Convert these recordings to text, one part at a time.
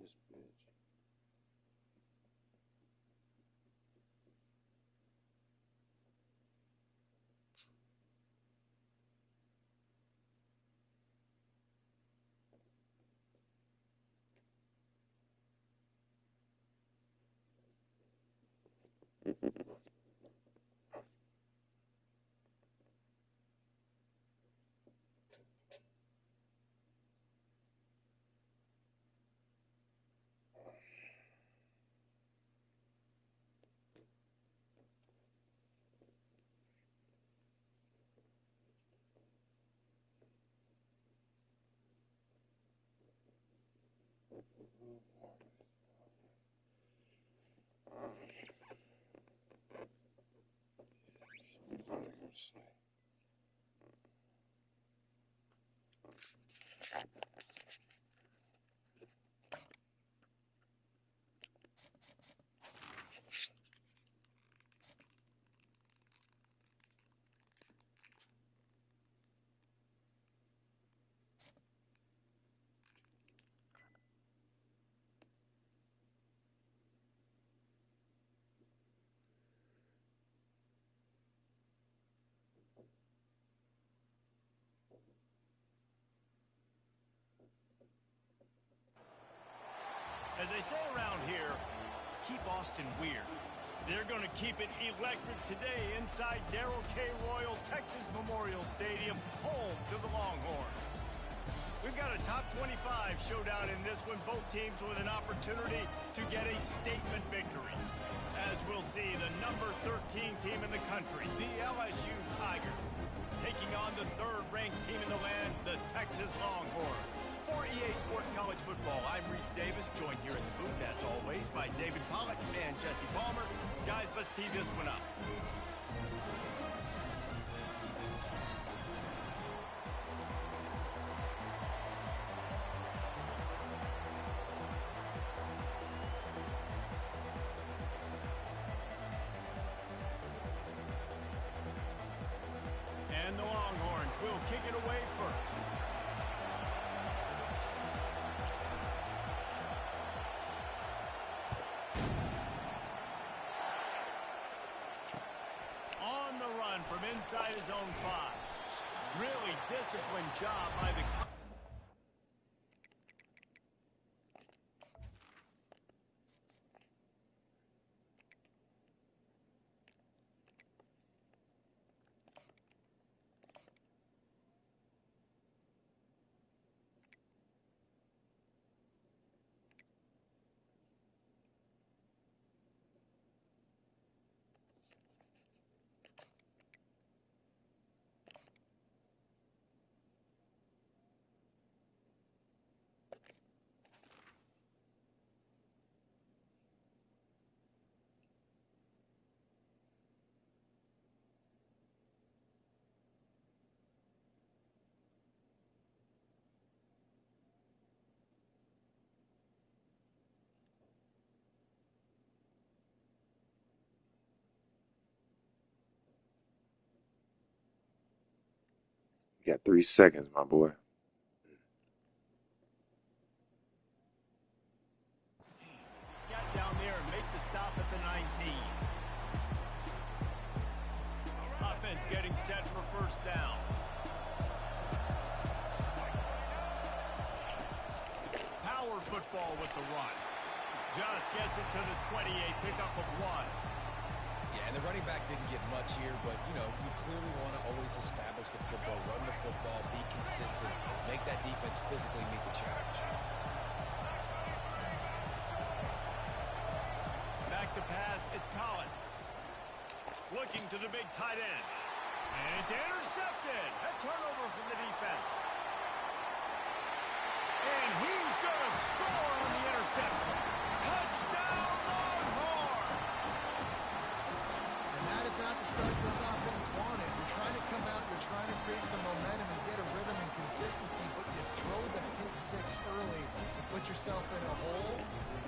This bitch. As they say around here, keep Austin weird. They're going to keep it electric today inside Darrell K. Royal Texas Memorial Stadium, home to the Longhorns. We've got a top 25 showdown in this one, both teams with an opportunity to get a statement victory. As we'll see, the number 13 team in the country, the LSU Tigers, taking on the third-ranked team in the land, the Texas Longhorns. For EA Sports College Football, I'm Reese Davis, joined here in the booth, as always, by David Pollack and Jesse Palmer. Guys, let's tee this one up. And the Longhorns will kick it away first. On the run from inside his own 5. Really disciplined job by the... You got 3 seconds, my boy. Got down there and make the stop at the 19. Offense getting set for first down. Power football with the run. Just gets it to the 28, pickup of 1. Yeah, and the running back didn't get much here, but, you know, you clearly want to always establish the tempo, run the football, be consistent, make that defense physically meet the challenge. Back to pass, it's Collins. Looking to the big tight end. And it's intercepted. A turnover from the defense. And he's going to score on the interception. Touchdown, Longhorns! And that is not the start this offense wanted. You're trying to come out, you're trying to create some momentum and get a rhythm and consistency, but you throw the pick 6 early and put yourself in a hole.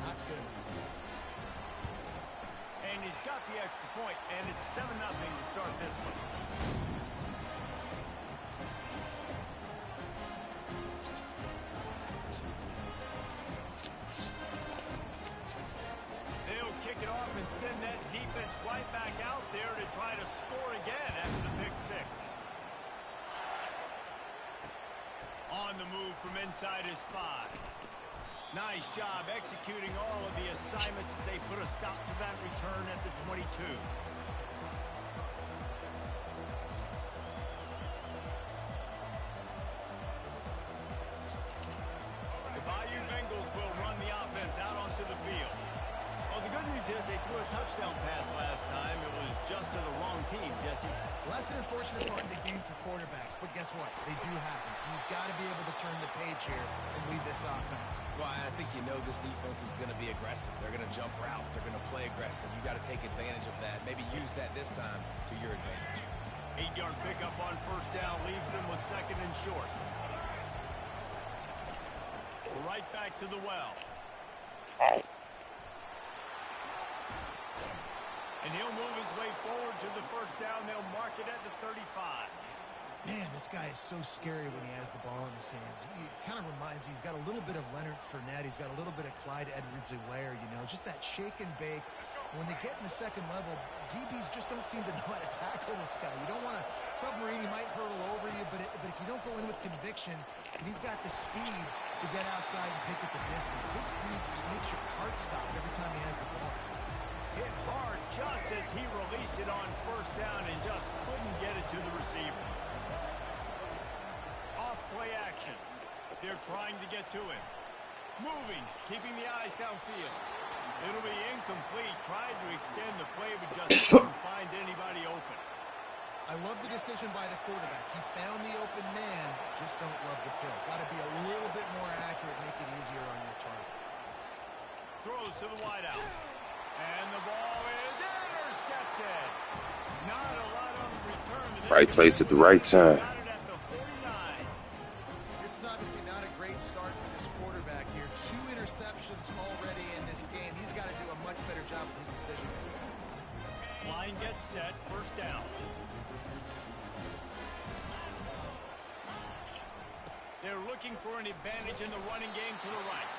Not good. And he's got the extra point, and it's 7-0 to start this one. right back out there to try to score again after the pick six. On the move from inside his 5. Nice job executing all of the assignments as they put a stop to that return at the 22. The Bayou Bengals will run the offense out onto the field. Well, the good news is they threw a touchdown pass last time. It was just to the wrong team, Jesse. Well, that's an unfortunate part of the game for quarterbacks, but guess what? They do happen, so you've got to be able to turn the page here and lead this offense. Well, I think you know this defense is going to be aggressive. They're going to jump routes. They're going to play aggressive. You got to take advantage of that. Maybe use that this time to your advantage. 8-yard pickup on first down leaves them with second and short. Right back to the well. And he'll move his way forward to the first down. They'll mark it at the 35. Man, this guy is so scary when he has the ball in his hands. He kind of reminds me, he's got a little bit of Leonard Fournette. He's got a little bit of Clyde Edwards-Helaire, you know, just that shake and bake. When they get in the second level, DBs just don't seem to know how to tackle this guy. You don't want to submarine. He might hurtle over you, but if you don't go in with conviction, and he's got the speed to get outside and take it the distance. This dude just makes your heart stop every time he has the ball. Hit hard just as he released it on first down and just couldn't get it to the receiver. Off play action. They're trying to get to him. Moving, keeping the eyes downfield. It'll be incomplete. Tried to extend the play, but just couldn't find anybody open. I love the decision by the quarterback. He found the open man, just don't love the throw. Got to be a little bit more accurate, make it easier on your target. Throws to the wideout. And the ball is intercepted. Not a lot on the return. Right place at the right time. Got it at the 49. This is obviously not a great start for this quarterback here. 2 interceptions already in this game. He's got to do a much better job with his decision. Line gets set. First down. They're looking for an advantage in the running game to the right.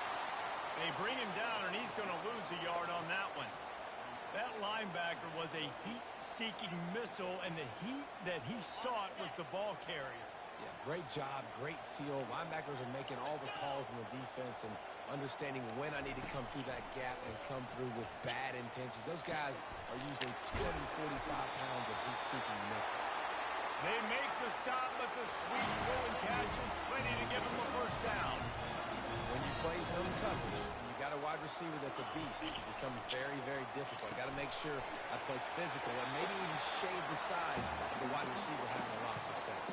They bring him down, and he's going to lose a yard on that one. That linebacker was a heat-seeking missile, and the heat that he sought was the ball carrier. Yeah, great job, great feel. Linebackers are making all the calls in the defense and understanding when I need to come through that gap and come through with bad intentions. Those guys are usually 20, 45 pounds of heat-seeking missile. They make the stop, but the sweet rolling catch is plenty to give him a first down. When you play zone coverage, you got a wide receiver that's a beast. It becomes very, very difficult. Got to make sure I play physical and maybe even shade the side of the wide receiver having a lot of success.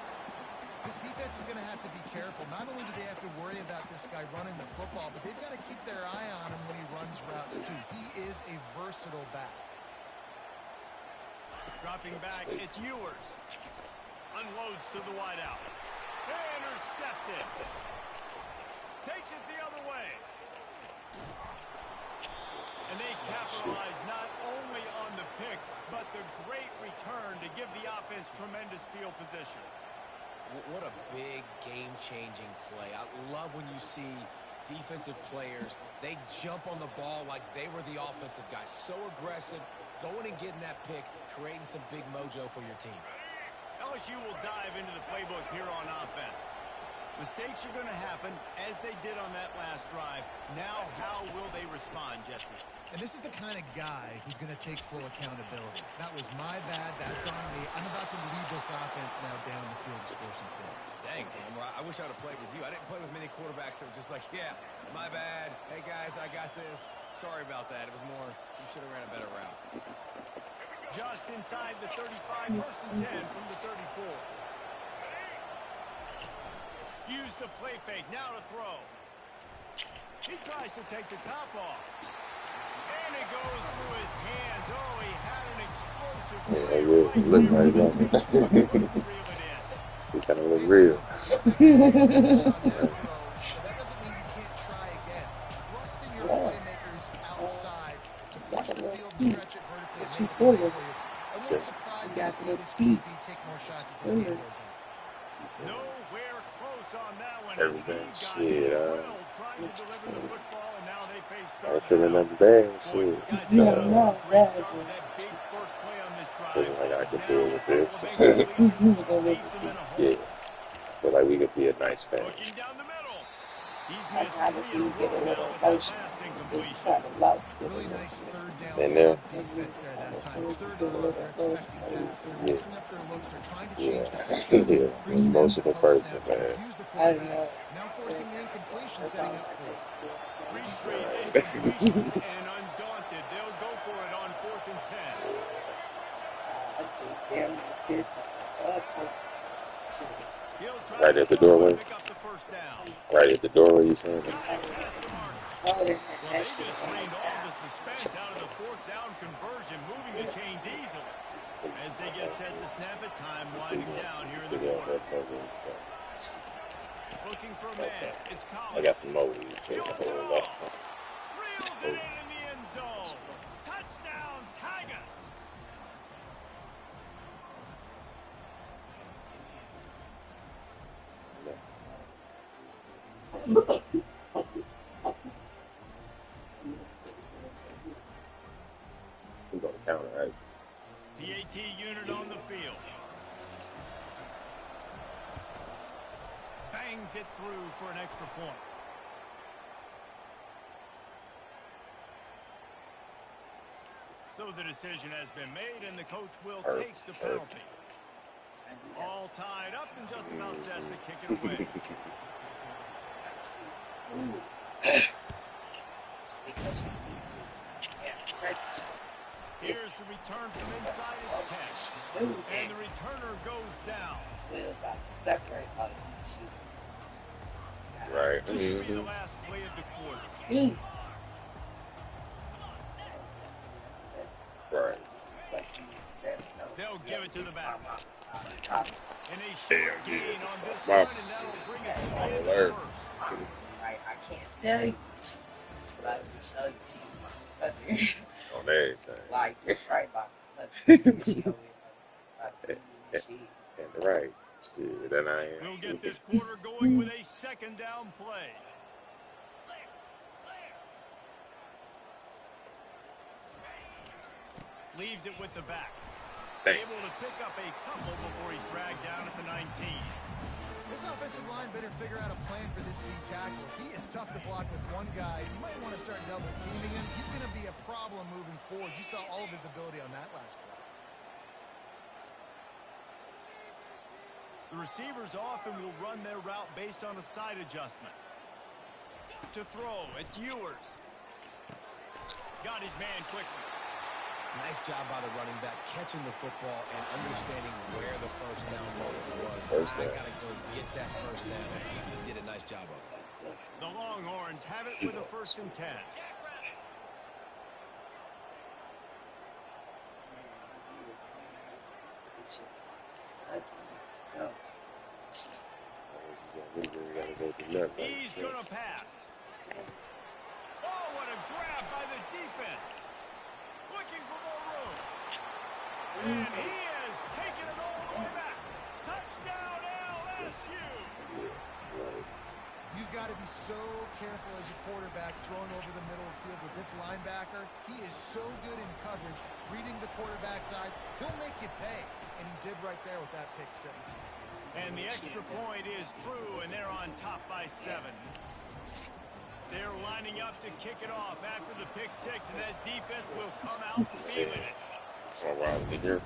This defense is going to have to be careful. Not only do they have to worry about this guy running the football, but they've got to keep their eye on him when he runs routes, too. He is a versatile back. Dropping back, it's Ewers. Unloads to the wideout. Intercepted. Takes it the other way. And they capitalize not only on the pick, but the great return to give the offense tremendous field position. What a big game-changing play. I love when you see defensive players, they jump on the ball like they were the offensive guys. So aggressive, going and getting that pick, creating some big mojo for your team. LSU will dive into the playbook here on offense. Mistakes are going to happen, as they did on that last drive. Now, how will they respond, Jesse? And this is the kind of guy who's going to take full accountability. That was my bad. That's on me. I'm about to lead this offense now down the field to score some points. Dang, I wish I would have played with you. I didn't play with many quarterbacks that were just like, yeah, my bad. Hey, guys, I got this. Sorry about that. It was more, you should have ran a better route. Just inside the 35, first and 10 from the 34. Use the play fake, now to throw. He tries to take the top off. And it goes through his hands. Oh, he had an explosive play. Yeah, look right now. She kind of look real. That doesn't mean you can't try again. Trust in your playmakers outside to push the field, stretch it vertically, and make it play for you. I wouldn't surprise me to see this QB take more shots as this game goes on. Nowhere close on that one. Everything, shit. Trying to deliver the football, and now they face I was feeling that bad, shit. Guys, they got a great start with that big first feeling like I could deal with Now, this. a couple of big completions leaves him in a hole. Yeah, I feel like we could be a nice family. Looking down the middle. He's I missed kind of 3 see in a you get a row now little with that emotional. last You incompletion. kind of lost it. Really nice third down And there, zone defense there that time. Third and long, they're expecting pass. They're mixing up their looks. They're trying to change the pitch count, yeah, pre-snap to emotional post-snap, person, to man. confuse the I don't quarterback. know. Now forcing the incompletion, That's setting all up for it. 3 straight incompletions, and undaunted, they'll go for it on 4th and 10. I think damn shit. He'll try Right to at the throw and doorway. pick up the first down. Right at the doorway, you saying? Got it past the mark. Oh, Well, they that just shit. drained all the suspense out of the 4th down conversion, moving the chains easily. As they get set to snap it, time winding down here in the corner. Looking for a man. It's I Collins. got some more weed too. He wants it Hold all. up. Reels it in the end zone. Touchdown, Tigers. He's on the counter, right? The AT unit on the field. Bangs it through for an extra point. So the decision has been made, and the coach will take the penalty. All tied up and just about set to kick it away. Here's the return from inside his 10. And the returner goes down. Right. This will be the last play of the quarter. Right. They'll give it to the back. And a short gain on this Wow. one, and that'll bring us to the end of the Alert. first. I can't tell you, but I will show you she's my mother. On everything. Like, right by my mother. She over here. And right. Shit, and I am. We'll get this quarter going with a 2nd down play. Leaves it with the back. Dang. Able to pick up a couple before he's dragged down at the 19. This offensive line better figure out a plan for this D tackle. He is tough to block with one guy. You might want to start double teaming him. He's going to be a problem moving forward. You saw all of his ability on that last play. The receivers often will run their route based on a side adjustment. To throw, it's Ewers. Got his man quickly. Nice job by the running back, catching the football and understanding where the first down marker was. First I down. got to go get that first down. He did a nice job of it. The Longhorns have it with a 1st and 10. He's going to pass. Oh, what a grab by the defense. Looking for more room. And he has taken it all the way back. Touchdown, LSU. You've got to be so careful as a quarterback throwing over the middle of the field with this linebacker. He is so good in coverage, reading the quarterback's eyes. He'll make you pay, and he did right there with that pick 6. And the extra point is true, and they're on top by 7. They're lining up to kick it off after the pick 6, and that defense will come out feeling it. All right, in here.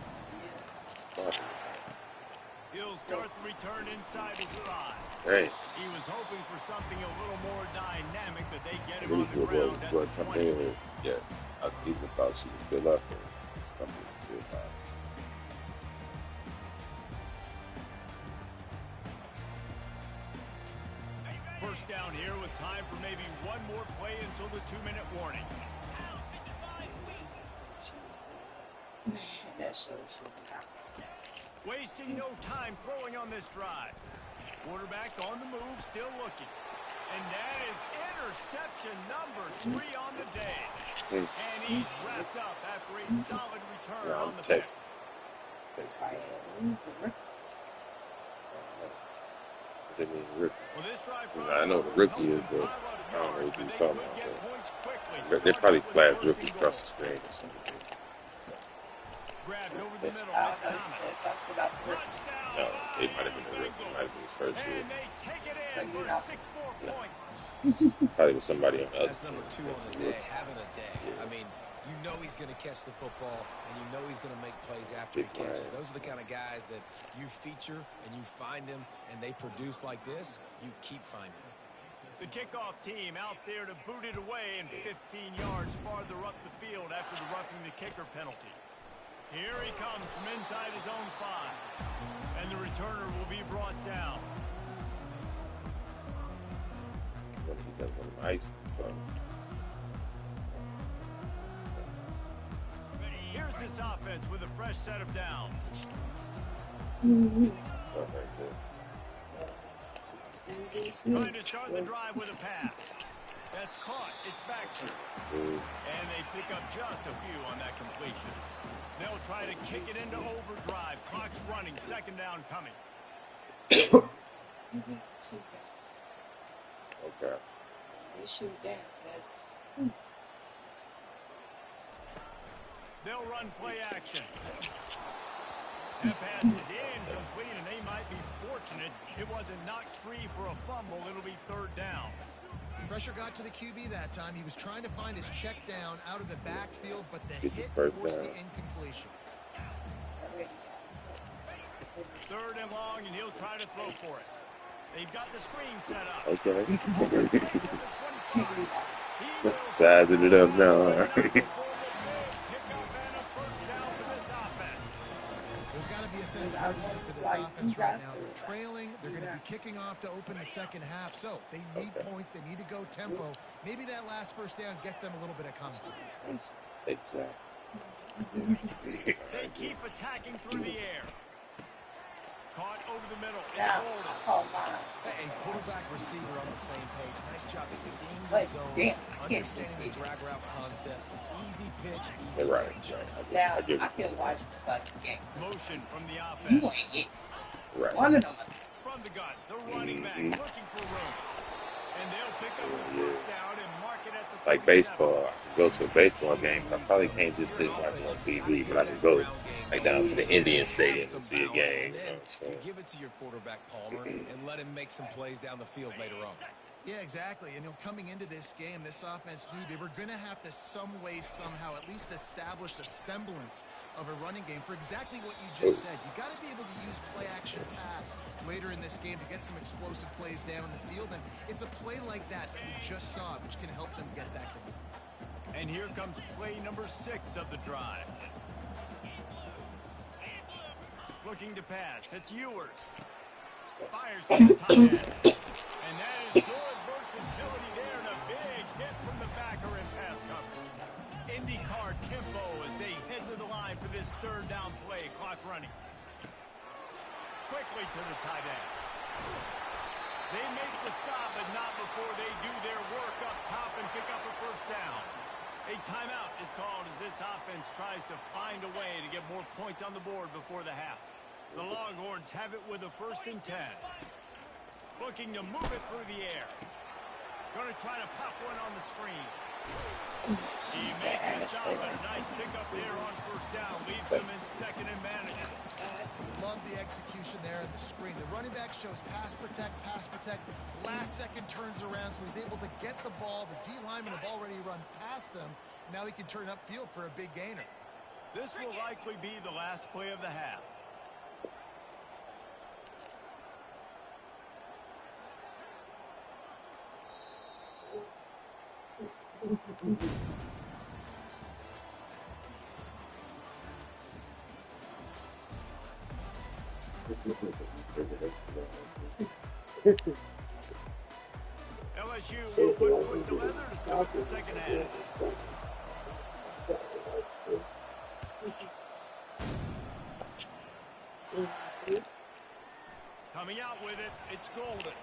He'll start the return inside his 5. Hey. He was hoping for something a little more dynamic, but they get him Really on the good ground at boy the come 20. in. Yeah. I even thought she was still up there. Something was still high. First down here with time for maybe one more play until the 2-minute warning. Wasting no time throwing on this drive. Quarterback on the move, still looking. And that is interception number 3 on the day. And he's wrapped up after a solid return on the Texas. pick. Texas. Didn't even rip. Well, this drive I know the rookie is, but I don't know what you're talking about. They probably flash rookie across the screen or something. grabbed over the Which middle. I It's don't know Thomas. if it's something about the Touchdown. No, it might have been a real. It might have been his first year. And they take it So in you're for not 6-4 points. Probably with somebody on the other That's team. number 2 on the day, having a day. Yeah. I mean, you know he's going to catch the football, and you know he's going to make plays after he catches. Those are the kind of guys that you feature and you find him, and they produce like this, you keep finding them. The kickoff team out there to boot it away and 15 yards farther up the field after the roughing the kicker penalty. Here he comes from inside his own 5. And the returner will be brought down. When he does one nice, so. Here's this offense with a fresh set of downs. Trying to start the drive with a pass. That's caught. It's back to. And they pick up just a few on that completion. They'll try to kick it into overdrive. Clock's running. Second down coming. Okay. They shoot down. That's They'll run play action. That pass is incomplete, and they might be fortunate it wasn't knocked free for a fumble. It'll be third down. Pressure got to the QB that time. He was trying to find his check down out of the backfield, but the Get the hit first forced down. the incompletion. Third and long, and he'll try to throw for it. They've got the screen set up. Okay. He Sizing it up now. There's got to be a sense of urgency for this offense right now. They're trailing. They're going to be kicking off to open the second half. So they need points. They need to go tempo. Maybe that last first down gets them a little bit of confidence. Exactly. They keep attacking through the air. Caught over the middle. It's now. Golden. Oh my. And quarterback receiver on the same page. Nice job seeing the Like, zone, damn, I can't just understanding the see. drag route concept. Easy pitch, easy Right. catch. Now I get I what you're can watch the fucking game. Motion from the You offense. ain't get Right. one of them. From the gun, the running back looking for room. And they'll pick up the first down and mark it at the 47. Like baseball, I can go to a baseball game. I probably can't just sit and watch it on TV, but I can go like down to the Indian Stadium and see a game. You know, so. You give it to your quarterback, Palmer, and let him make some plays down the field later on. Yeah, exactly. And coming into this game, this offense knew they were going to have to some way, somehow, at least establish a semblance of a running game for exactly what you just said. You got to be able to use play-action pass later in this game to get some explosive plays down the field. And it's a play like that we just saw, which can help them get that going. And here comes play number 6 of the drive. Looking to pass. It's Ewers. Fires to the top end. And that is good versatility there, and a big hit from the backer in pass coverage. IndyCar tempo as they head to the line for this third down play. Clock running. Quickly to the tight end. They make the stop, but not before they do their work up top and pick up a first down. A timeout is called as this offense tries to find a way to get more points on the board before the half. The Longhorns have it with a 1st and 10. Looking to move it through the air. Going to try to pop one on the screen. He makes the shot, but a nice pickup there on first down. Leaves them in second and manages. Love the execution there on the screen. The running back shows pass protect, pass protect. Last second turns around, so he's able to get the ball. The D linemen have already run past him. Now he can turn upfield for a big gainer. This will likely be the last play of the half. LSU will put foot to leather to start the second half. Coming out with it, it's Golden.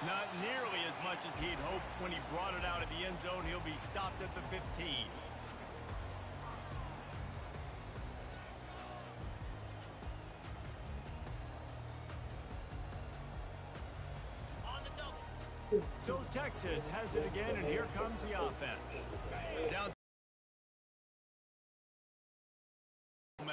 Not nearly as much as he'd hoped when he brought it out of the end zone. He'll be stopped at the 15. So Texas has it again, and here comes the offense. Down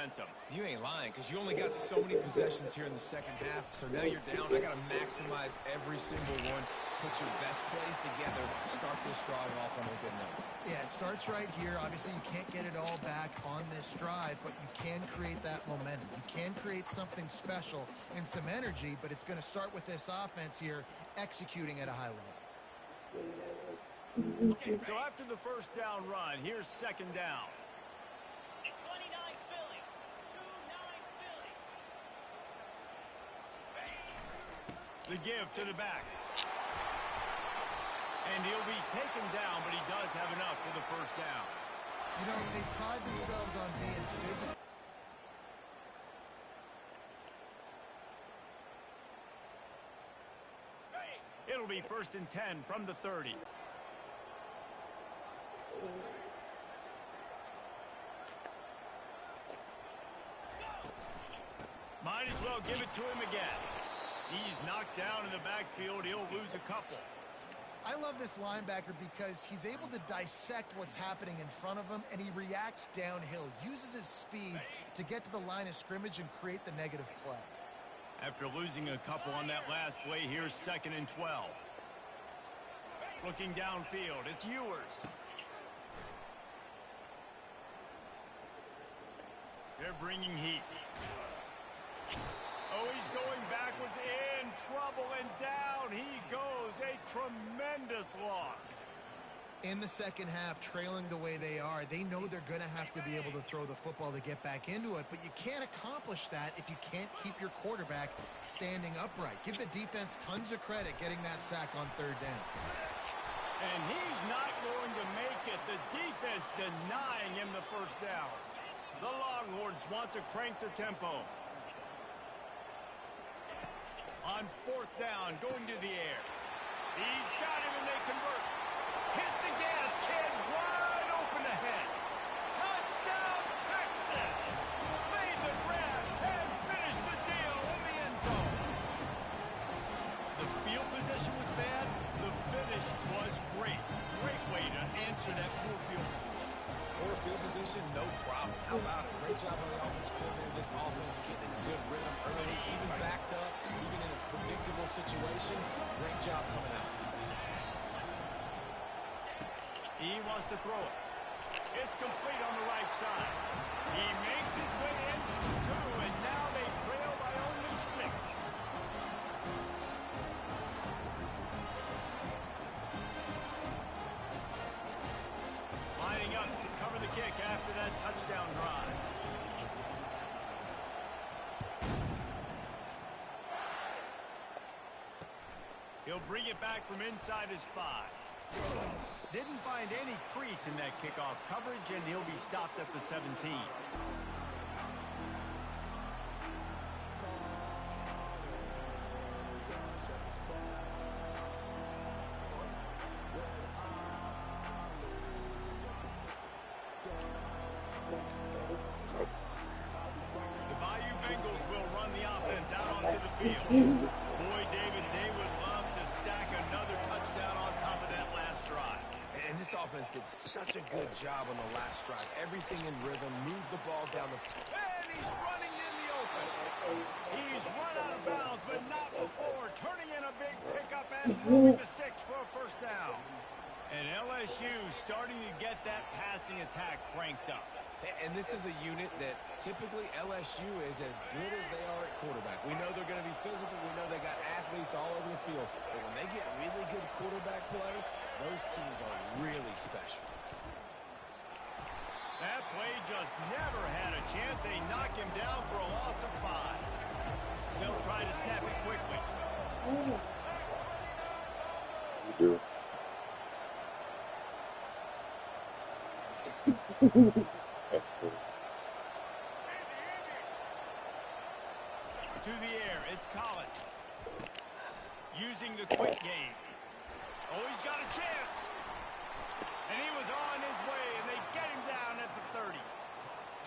momentum. You ain't lying, because you only got so many possessions here in the second half, so now you're down. I got to maximize every single one, put your best plays together, start this drive off on a good note. Yeah, it starts right here. Obviously, you can't get it all back on this drive, but you can create that momentum. You can create something special and some energy, but it's going to start with this offense here executing at a high level. So after the first down run, here's second down. 29 Philly. 2-9 Philly. The give to the back. And he'll be taken down, but he does have enough for the first down. You know, they pride themselves on being physical. It'll be 1st and 10 from the 30. Might as well give it to him again. He's knocked down in the backfield. He'll lose a couple. I love this linebacker because he's able to dissect what's happening in front of him, and he reacts downhill, uses his speed to get to the line of scrimmage and create the negative play. After losing a couple on that last play, here's 2nd and 12. Looking downfield, it's Ewers. They're bringing heat. Oh, he's going backwards, in trouble, and down he goes. A tremendous loss. In the second half, trailing the way they are, they know they're going to have to be able to throw the football to get back into it, but you can't accomplish that if you can't keep your quarterback standing upright. Give the defense tons of credit getting that sack on 3rd down. And he's not going to make it. The defense denying him the first down. The Longhorns want to crank the tempo. On 4th down, going to the air. He's got him, and they convert. Hit the gas, kid. Wide open ahead. Touchdown, Texas. Made the grab and finished the deal in the end zone. The field position was bad. The finish was great. Great way to answer that poor field position. Poor field position, no problem. How about it? Great job on the offensive coordinator. This offense getting in a good rhythm early, even backed up, even in a predictable situation. Great job coming out. He wants to throw it. It's complete on the right side. He makes his way into 2, and now they trail by only 6. Lining up to cover the kick after that touchdown drive. He'll bring it back from inside his 5. Didn't find any crease in that kickoff coverage, and he'll be stopped at the 17. The Bayou Bengals will run the offense out onto the field. Boy, David, they would love to stack another touchdown on top of that last drive. And this offense did such a good job on the last drive. Everything in rhythm, move the ball down the field. And he's running in the open. He's run out of bounds, but not before. Turning in a big pickup and moving the sticks for a first down. And LSU starting to get that passing attack cranked up. And this is a unit that typically LSU is as good as they are at quarterback. We know they're going to be physical. We know they got athletes all over the field. But when they get really good quarterback play, those teams are really special. That play just never had a chance. They knock him down for a loss of 5. They'll try to snap it quickly. You do. That's cool. To the air, it's Collins. Using the quick game. Oh, he's got a chance. And he was on his way, and they get him down at the 30.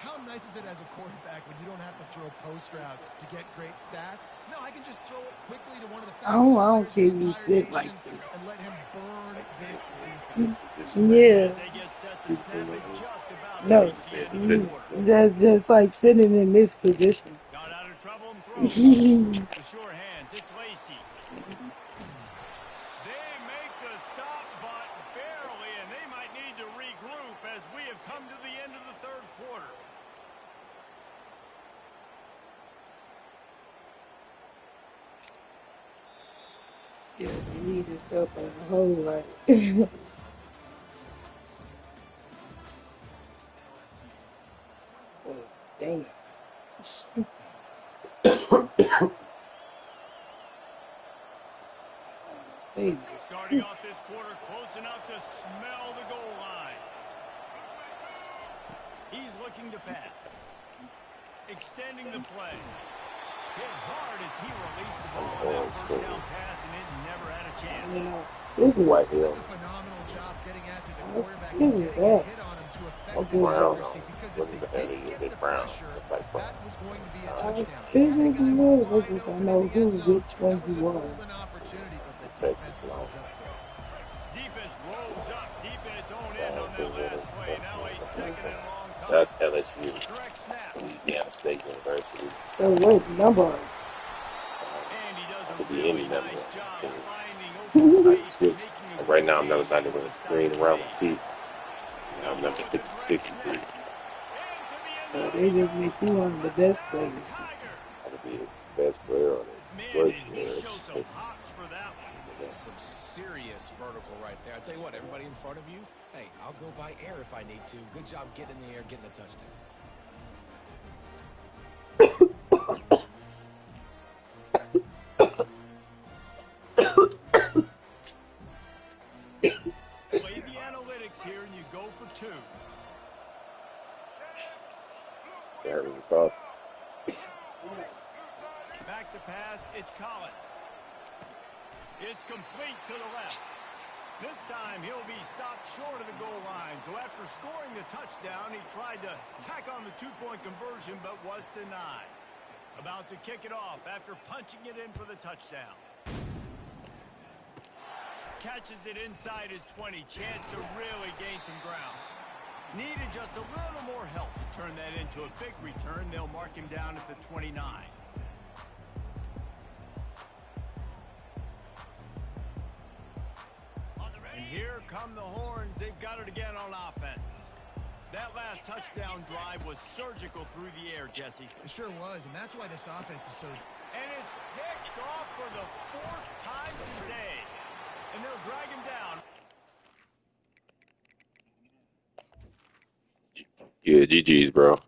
How nice is it as a quarterback when you don't have to throw post routes to get great stats? No, I can just throw it quickly to one of the fastest Oh, I don't care players in you the sit entire like nation this. and let him burn this defense. Yeah. As they get set to snap it just about No, You said to sit. that's just like sitting in this position. Got out of trouble and throws. Yeah, The sure hands, it's Lacey. They make the stop, but barely, and they might need to regroup as we have come to the end of the third quarter. they need his help on the whole right. Damn. Save this. Starting off this quarter close enough to smell the goal line. He's looking to pass. Extending the play. Hit hard as he released the ball on that first down pass, and it never had a chance. White Hill. That's a phenomenal job getting after the Let's quarterback do and getting a that. hit on him to affect What's his brown accuracy. on? Because What if is they the heavy? didn't Is get it the brown? pressure, It's like brown. that was going to be a I touchdown. Had figured they you got him know wide because I open know in the end zone, which one that was you a are. golden opportunity, but It's the the Texas defense closed up Longhorns. big. Defense rose up deep in its own end on that last play. Now a second and long So coming. that's LSU, Direct snap. Louisiana State University. So what number? And he does I a could be really any number nice on the job team. finding I open can space and switch. making a Like good right now, I'm game not for even the start green of the around my game. feet. They'll I'm go number with the direct 63. snap. Into the end So zone they he just goes make you for one the of the best touchdown, players. Tigers. I could be the best player or the Man, worst did he player. show some hops for that one. Some serious vertical right there. I tell you what, everybody in front of you, hey, I'll go by air if I need to. Good job getting in the air, getting a touchdown. Play the analytics here and you go for two. That was tough. Back to pass, it's Collins. It's complete to the left. This time he'll be stopped short of the goal line. So after scoring the touchdown, he tried to tack on the two-point conversion but was denied. About to kick it off after punching it in for the touchdown. Catches it inside his 20. Chance to really gain some ground. Needed just a little more help to turn that into a big return. They'll mark him down at the 29. And here come the Horns. They've got it again on offense. That last touchdown drive was surgical through the air, Jesse. It sure was, and that's why this offense is so... And it's picked off for the fourth time today. And they'll drag him down. Yeah, GG's, bro.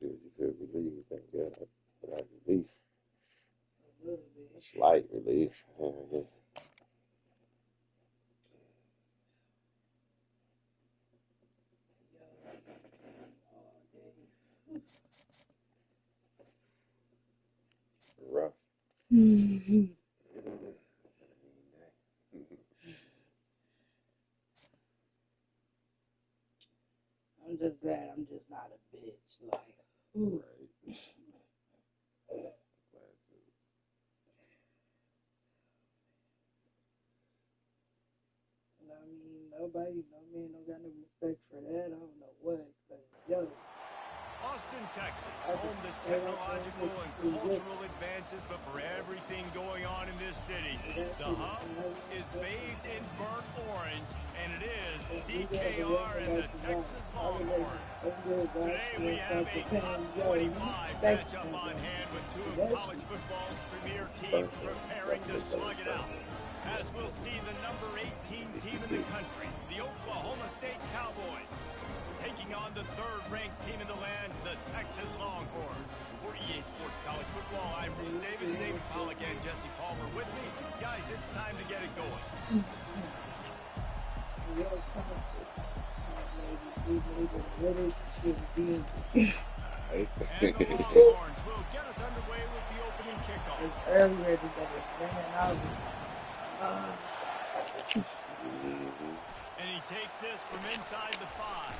Do what you could relieve, thank God. But relief. Slight relief. Rough. I'm just glad I'm just not a bitch. Like, ooh. Right. I mean, nobody, no man, don't got no respect for that. I don't know what, but yo. Austin, Texas, home to technological and cultural advances, but for everything going on in this city, the hub is bathed in burnt orange, and it is DKR and the Texas Longhorns. Today we have a top 25 matchup on hand with two of college football's premier teams preparing to slug it out. As we'll see the number 18 team in the country, the Oklahoma State Cowboys, taking on the third-ranked team in the land, the Texas Longhorns. For EA Sports College Football, I'm Bruce Davis, David Pollack, and Jesse Palmer with me. Guys, it's time to get it going. Right. And the Longhorns will get us underway with the opening kickoff. It's earlier today, man. I was, And he takes this from inside the 5.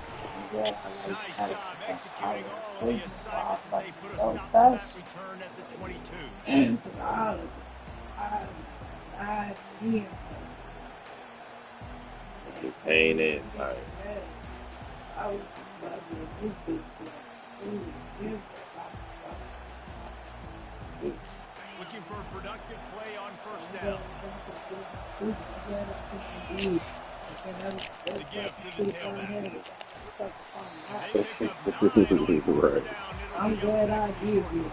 Yeah, Nice I like job that. I executing was all of the sleeping assignments as but they put a no stop to that best. return at the 22. I here. In pain and tired. I was about to do this. Looking for a productive play on first down. The give to the tailback. And they pick up 9 on first Right. down. It'll I'm bring up glad I second and did short. it.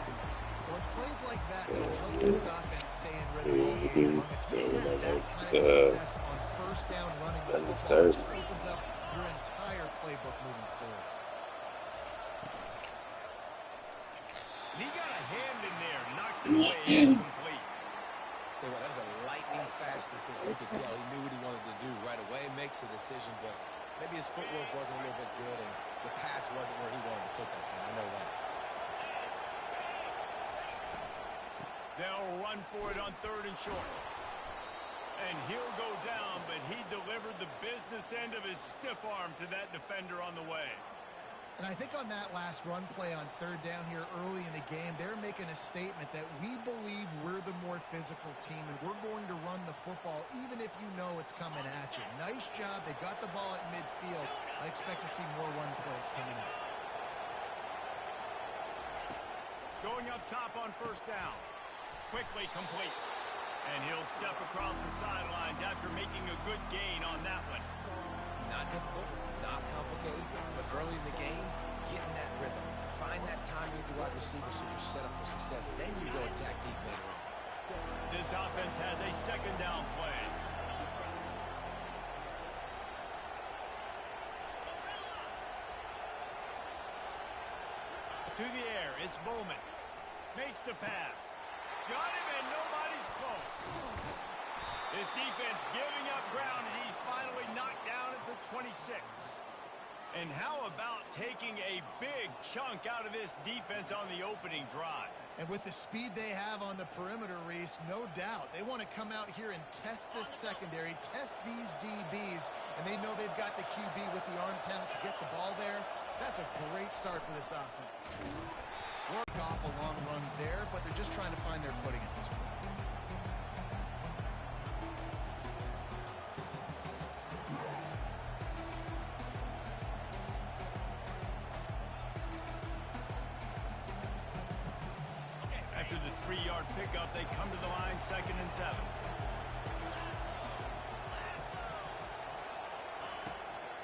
Well, it's plays like that that'll help this offense stay in rhythm all game Mm-hmm. long. If you So can have that like kind of success on first down running the football, it undisturbed. just opens up your entire playbook moving forward. And he got a hand in there, knocks it away, incomplete. Tell you what, that was a lightning fast decision. You could tell he knew what he wanted to do right away. Makes the decision, but maybe his footwork wasn't a little bit good, and the pass wasn't where he wanted to put that thing. I know that. They'll run for it on 3rd and short. And he'll go down, but he delivered the business end of his stiff arm to that defender on the way. And I think on that last run play on 3rd down here early in the game, they're making a statement that we believe we're the more physical team and we're going to run the football even if you know it's coming at you. Nice job. They got the ball at midfield. I expect to see more run plays coming up. Going up top on first down. Quickly complete. And he'll step across the sidelines after making a good gain on that one. Not difficult, not complicated, but early in the game, getting that rhythm. Find that timing with your wide receiver so you're set up for success. Then you go attack deep later on. This offense has a 2nd down play. To the air, it's Bowman. Makes the pass. Got him, and nobody's close. This defense giving up ground as he's finally knocked down at the 26. And how about taking a big chunk out of this defense on the opening drive? And with the speed they have on the perimeter, Reese, no doubt, they want to come out here and test this secondary, test these DBs, and they know they've got the QB with the arm talent to get the ball there. That's a great start for this offense. Work off a long run there, but they're just trying to find their footing at this point. After the 3-yard pickup, they come to the line 2nd and 7.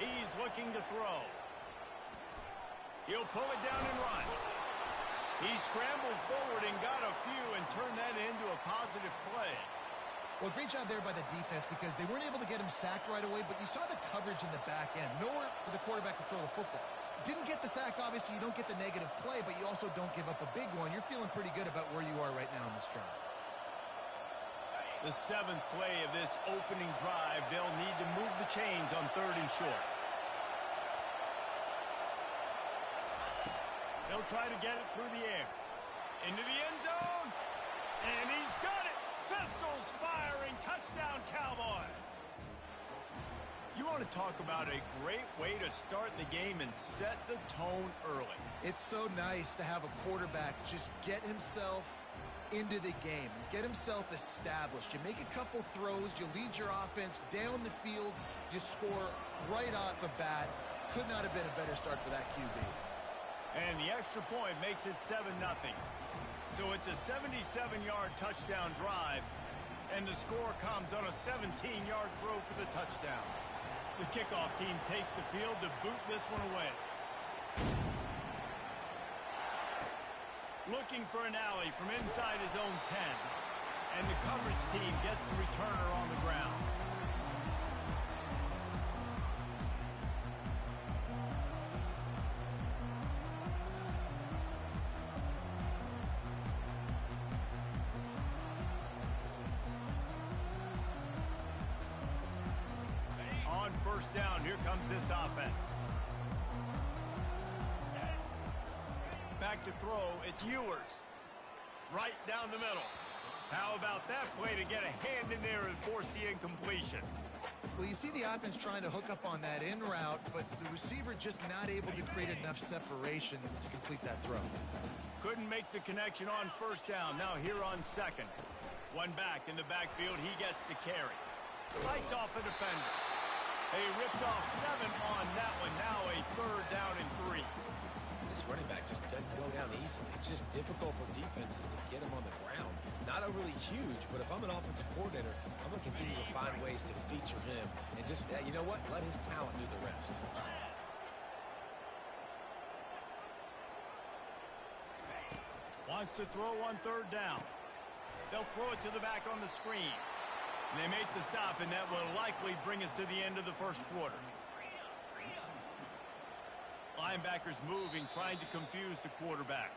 He's looking to throw. He'll pull it down and run. He scrambled forward and got a few and turned that into a positive play. Well, great job there by the defense because they weren't able to get him sacked right away, but you saw the coverage in the back end. Nowhere for the quarterback to throw the football. Didn't get the sack, obviously. You don't get the negative play, but you also don't give up a big one. You're feeling pretty good about where you are right now in this drive. The 7th play of this opening drive, they'll need to move the chains on 3rd and short. They'll try to get it through the air. Into the end zone. And he's got it. Pistols firing. Touchdown, Cowboys. You want to talk about a great way to start the game and set the tone early. It's so nice to have a quarterback just get himself into the game, get himself established. You make a couple throws, you lead your offense down the field, you score right off the bat. Could not have been a better start for that QB. And the extra point makes it 7-0. So it's a 77-yard touchdown drive, and the score comes on a 17-yard throw for the touchdown. The kickoff team takes the field to boot this one away. Looking for an alley from inside his own 10. And the coverage team gets the returner on the ground. On first down, here comes this offense. Back to throw, it's Ewers. Right down the middle. How about that play to get a hand in there and force the incompletion? Well, you see the offense trying to hook up on that in route, but the receiver just not able to create enough separation to complete that throw. Couldn't make the connection on first down. Now here on second. One back in the backfield. He gets to carry. Fights off a defender. They ripped off 7 on that one. Now a third down and 3. This running back just doesn't go down easily. It's just difficult for defenses to get him on the ground. Not overly huge, but if I'm an offensive coordinator, I'm going to continue to find ways to feature him and just, you know what, let his talent do the rest. Wants to throw on third down. They'll throw it to the back on the screen. And they make the stop, and that will likely bring us to the end of the first quarter. Linebackers moving, trying to confuse the quarterback.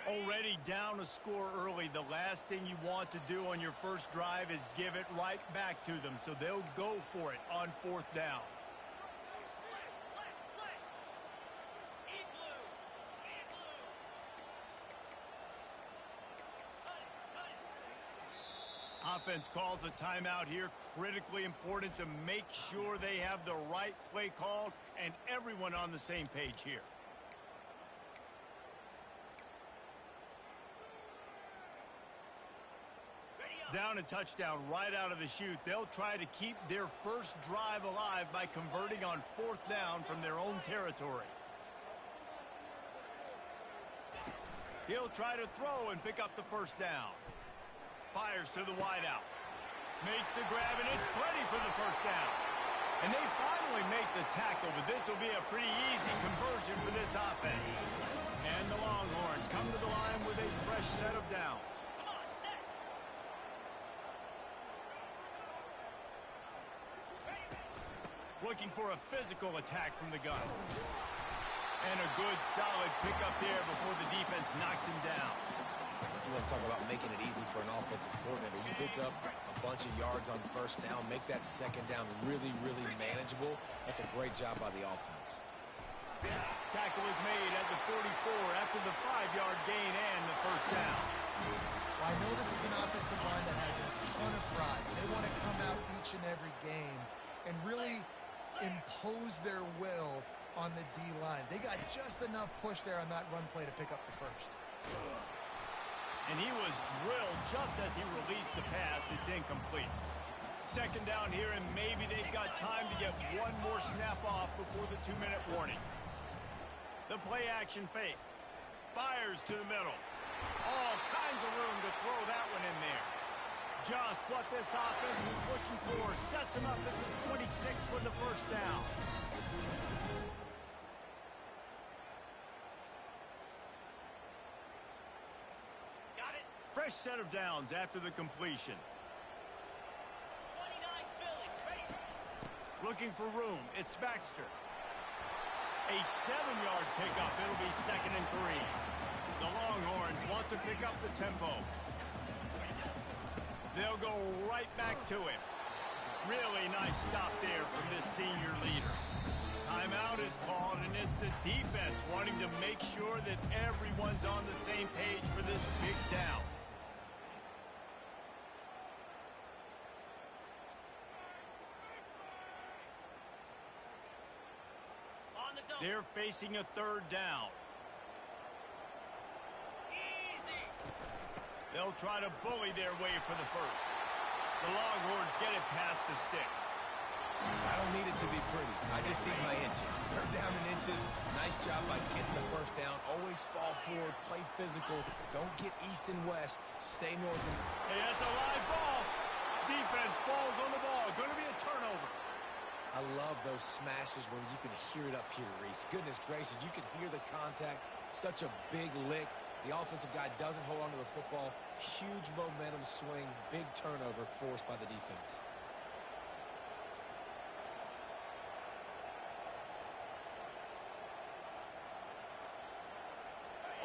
Already down a score early. The last thing you want to do on your first drive is give it right back to them. So they'll go for it on fourth down. Offense calls a timeout here. Critically important to make sure they have the right play calls and everyone on the same page here. Down and touchdown right out of the chute. They'll try to keep their first drive alive by converting on fourth down from their own territory. He'll try to throw and pick up the first down. Fires to the wideout. Makes the grab, and it's plenty for the first down. And they finally make the tackle, but this will be a pretty easy conversion for this offense. And the Longhorns come to the line with a fresh set of downs. Looking for a physical attack from the gun. And a good, solid pickup there before the defense knocks him down. You want to talk about making it easy for an offensive coordinator. You pick up a bunch of yards on first down, make that second down really, really manageable. That's a great job by the offense. Tackle is made at the 44 after the 5-yard gain and the first down. Well, I know this is an offensive line that has a ton of pride. They want to come out each and every game and really impose their will on the D-line. They got just enough push there on that run play to pick up the first. And he was drilled just as he released the pass. It's incomplete. Second down here, and maybe they've got time to get one more snap off before the 2-minute warning. The play action fake. Fires to the middle. All kinds of room to throw that one in there. Just what this offense was looking for. Sets him up at the 26 with the first down. Got it. Fresh set of downs after the completion. 29 Philly. Ready. Looking for room. It's Baxter. A 7-yard pickup. It'll be 2nd and 3. The Longhorns want to pick up the tempo. They'll go right back to him. Really nice stop there from this senior leader. Timeout is called, and it's the defense wanting to make sure that everyone's on the same page for this big down. On the double. They're facing a third down. Easy. They'll try to bully their way for the first. The Longhorns get it past the sticks. I don't need it to be pretty. I just need my inches. Third down in inches. Nice job by getting the first down. Always fall forward. Play physical. Don't get east and west. Stay north. Hey, that's a live ball. Defense falls on the ball. Going to be a turnover. I love those smashes where you can hear it up here, Reese. Goodness gracious, you can hear the contact. Such a big lick. The offensive guy doesn't hold on to the football. Huge momentum swing. Big turnover forced by the defense.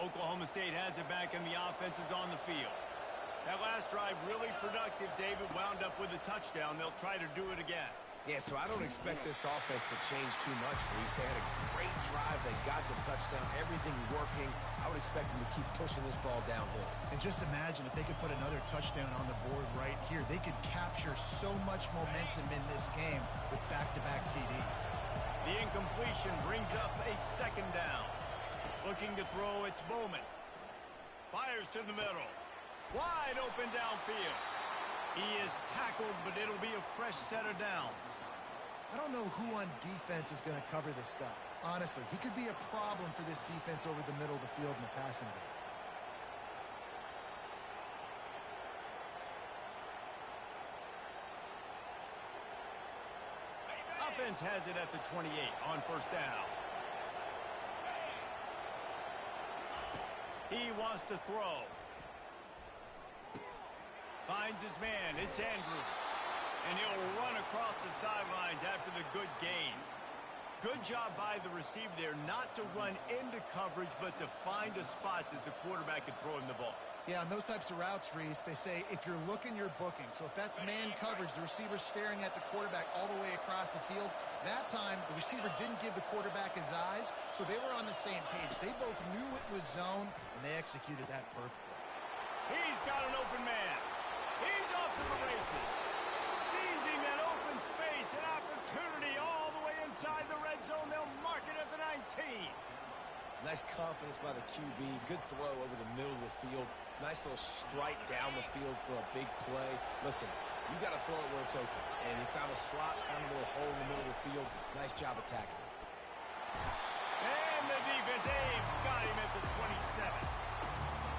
Oklahoma State has it back, and the offense is on the field. That last drive really productive, David. Wound up with a touchdown. They'll try to do it again. Yeah, so I don't expect this offense to change too much, Reese. They had a great drive. They got the touchdown. Everything working. I would expect them to keep pushing this ball downhill. And just imagine if they could put another touchdown on the board right here. They could capture so much momentum in this game with back-to-back TDs. The incompletion brings up a second down. Looking to throw, it's Bowman. Fires to the middle. Wide open downfield. He is tackled, but it'll be a fresh set of downs. I don't know who on defense is going to cover this guy. Honestly, he could be a problem for this defense over the middle of the field in the passing game. Offense has it at the 28 on first down. He wants to throw. Finds his man. It's Andrews. And he'll run across the sidelines after the good gain. Good job by the receiver there not to run into coverage, but to find a spot that the quarterback could throw him the ball. Yeah, on those types of routes, Reese, they say if you're looking, you're booking. So if that's man coverage, the receiver's staring at the quarterback all the way across the field. That time, the receiver didn't give the quarterback his eyes, so they were on the same page. They both knew it was zone, and they executed that perfectly. He's got an open man. He's off to the races. Seizing that open space, an opportunity all the way inside the red zone. They'll mark it at the 19. Nice confidence by the QB. Good throw over the middle of the field. Nice little strike down the field for a big play. Listen, you got to throw it where it's open. And he found a slot, found a little hole in the middle of the field. Nice job attacking it. And the defense, they've got him at the 27.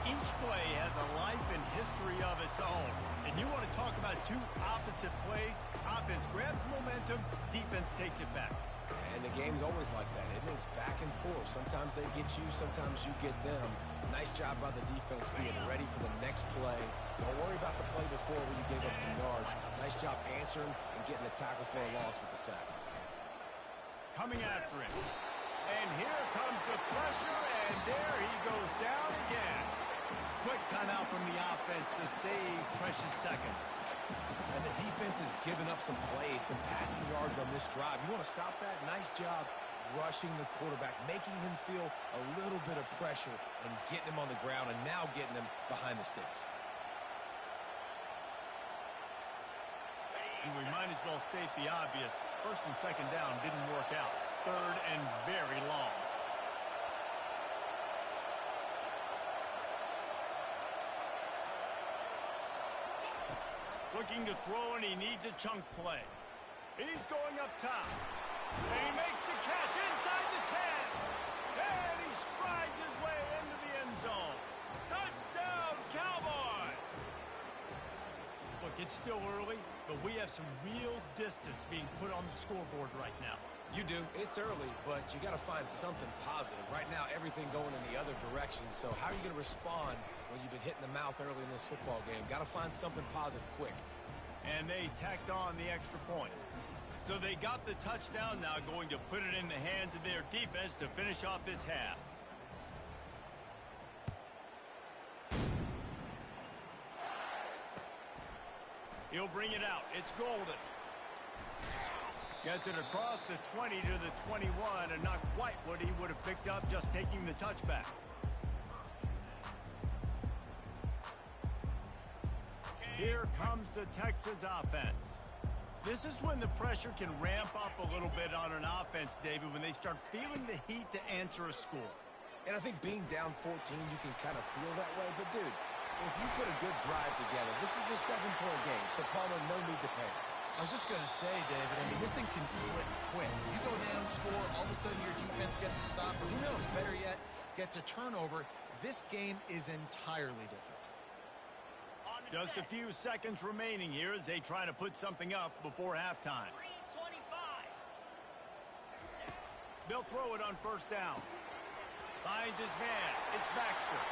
Each play has a life and history of its own. And you want to talk about two opposite plays. Offense grabs momentum, defense takes it back. And the game's always like that, isn't it? It's back and forth. Sometimes they get you, sometimes you get them. Nice job by the defense being ready for the next play. Don't worry about the play before where you gave up some yards. Nice job answering and getting the tackle for a loss with the sack. Coming after him. And here comes the pressure, and there he goes down again. Quick timeout from the offense to save precious seconds. And the defense has given up some plays, some passing yards on this drive. You want to stop that? Nice job rushing the quarterback, making him feel a little bit of pressure and getting him on the ground and now getting him behind the sticks. And we might as well state the obvious. First and second down didn't work out. Third and very long. Looking to throw, and he needs a chunk play. He's going up top. And he makes the catch inside the 10. And he strides his way into the end zone. Touchdown, Cowboys! Look, it's still early, but we have some real distance being put on the scoreboard right now. You do. It's early, but you got to find something positive. Right now, everything going in the other direction. So how are you going to respond when you've been hit in the mouth early in this football game? Got to find something positive quick. And they tacked on the extra point. So they got the touchdown, now going to put it in the hands of their defense to finish off this half. He'll bring it out. It's Golden. Gets it across the 20 to the 21, and not quite what he would have picked up just taking the touchback. Here comes the Texas offense. This is when the pressure can ramp up a little bit on an offense, David, when they start feeling the heat to answer a score. And I think being down 14, you can kind of feel that way. But, dude, if you put a good drive together, this is a 7-point game, so Palmer, no need to panic. I was just going to say, David, I mean, this thing can flip quick. You go down, score, all of a sudden your defense gets a stop, or who knows, better yet, gets a turnover. This game is entirely different. Just a few seconds remaining here as they try to put something up before halftime. 3:25. They'll throw it on first down. Finds his man. It's Baxter.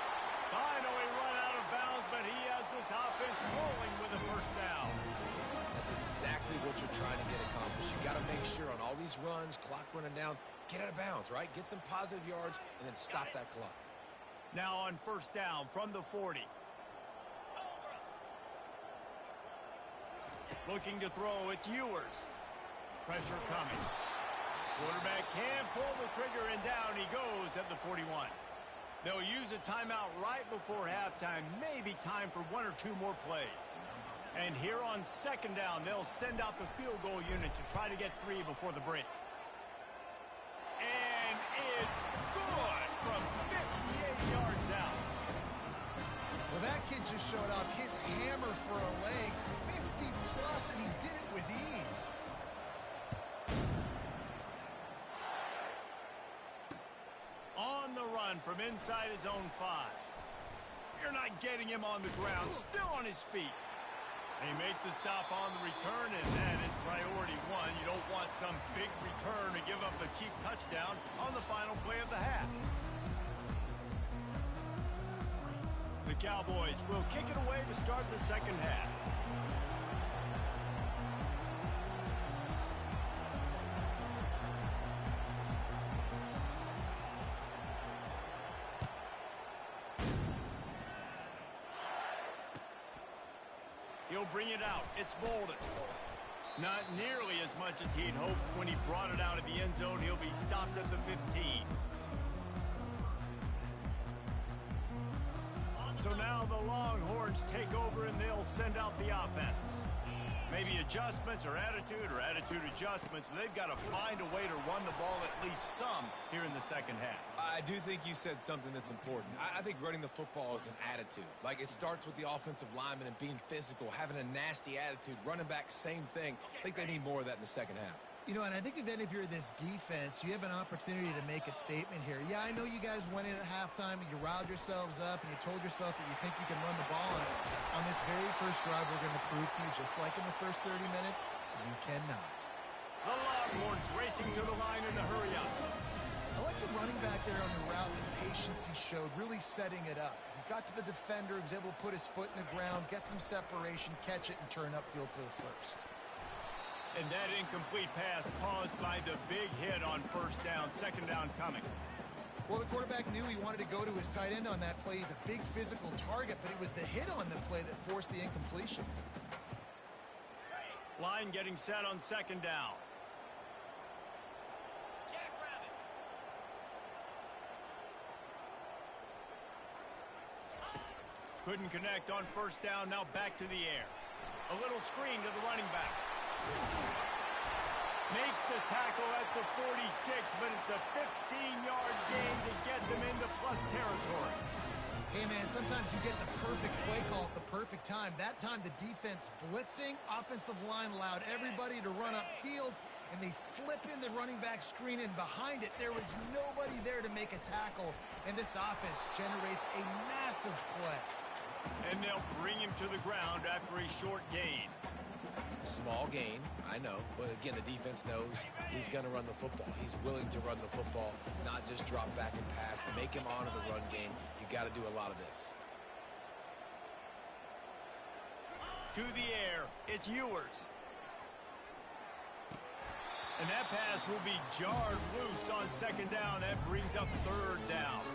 Finally run out of bounds, but he has this offense rolling with a first down. That's exactly what you're trying to get accomplished. You got to make sure on all these runs, clock running down, get out of bounds, right? Get some positive yards and then stop that clock. Now on first down from the 40. Looking to throw, it's Ewers. Pressure coming. Quarterback can't pull the trigger, and down he goes at the 41. They'll use a timeout right before halftime. Maybe time for one or two more plays. And here on second down, they'll send out the field goal unit to try to get 3 before the break. And it's good from 58 yards out. Well, that kid just showed off his hammer for a leg, 50 plus, and he did it with ease. On the run from inside his own 5. You're not getting him on the ground, still on his feet. They make the stop on the return, and that is priority 1. You don't want some big return to give up a cheap touchdown on the final play of the half. The Cowboys will kick it away to start the second half. He'll bring it out. It's Bolden. Not nearly as much as he'd hoped when he brought it out of the end zone. He'll be stopped at the 15. So now the Longhorns take over and they'll send out the offense. Maybe adjustments or attitude adjustments. But they've got to find a way to run the ball at least some here in the second half. I do think you said something that's important. I think running the football is an attitude. Like, it starts with the offensive lineman and being physical, having a nasty attitude. Running back, same thing. I think they need more of that in the second half. You know, and I think if you're this defense, you have an opportunity to make a statement here. Yeah, I know you guys went in at halftime and you riled yourselves up and you told yourself that you think you can run the ball. And on this very first drive, we're going to prove to you, just like in the first 30 minutes, you cannot. The Longhorns racing to the line in the hurry up. I like the running back there on the route and the patience he showed, really setting it up. He got to the defender, he was able to put his foot in the ground, get some separation, catch it, and turn upfield for the first. And that incomplete pass caused by the big hit on first down. Second down coming. Well, the quarterback knew he wanted to go to his tight end on that play. He's a big physical target, but it was the hit on the play that forced the incompletion. Line getting set on second down. Couldn't connect on first down. Now back to the air. A little screen to the running back. Makes the tackle at the 46, but it's a 15-yard gain to get them into plus territory. Hey, man, sometimes you get the perfect play call at the perfect time. That time the defense blitzing, offensive line allowed everybody to run upfield, and they slip in the running back screen, and behind it there was nobody there to make a tackle, and this offense generates a massive play. And they'll bring him to the ground after a short gain. Small gain, I know, but again, the defense knows he's going to run the football. He's willing to run the football, not just drop back and pass, make him honor the run game. You got to do a lot of this. To the air, it's Ewers. And that pass will be jarred loose on second down. That brings up third down.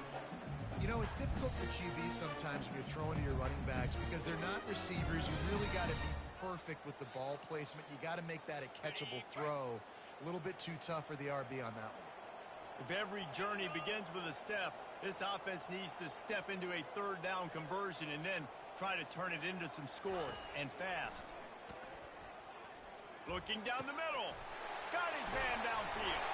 You know, it's difficult for QBs sometimes when you're throwing to your running backs because they're not receivers. You really got to be perfect with the ball placement. You got to make that a catchable throw. A little bit too tough for the RB on that one. If every journey begins with a step, this offense needs to step into a third down conversion and then try to turn it into some scores, and fast. Looking down the middle. Got his man downfield.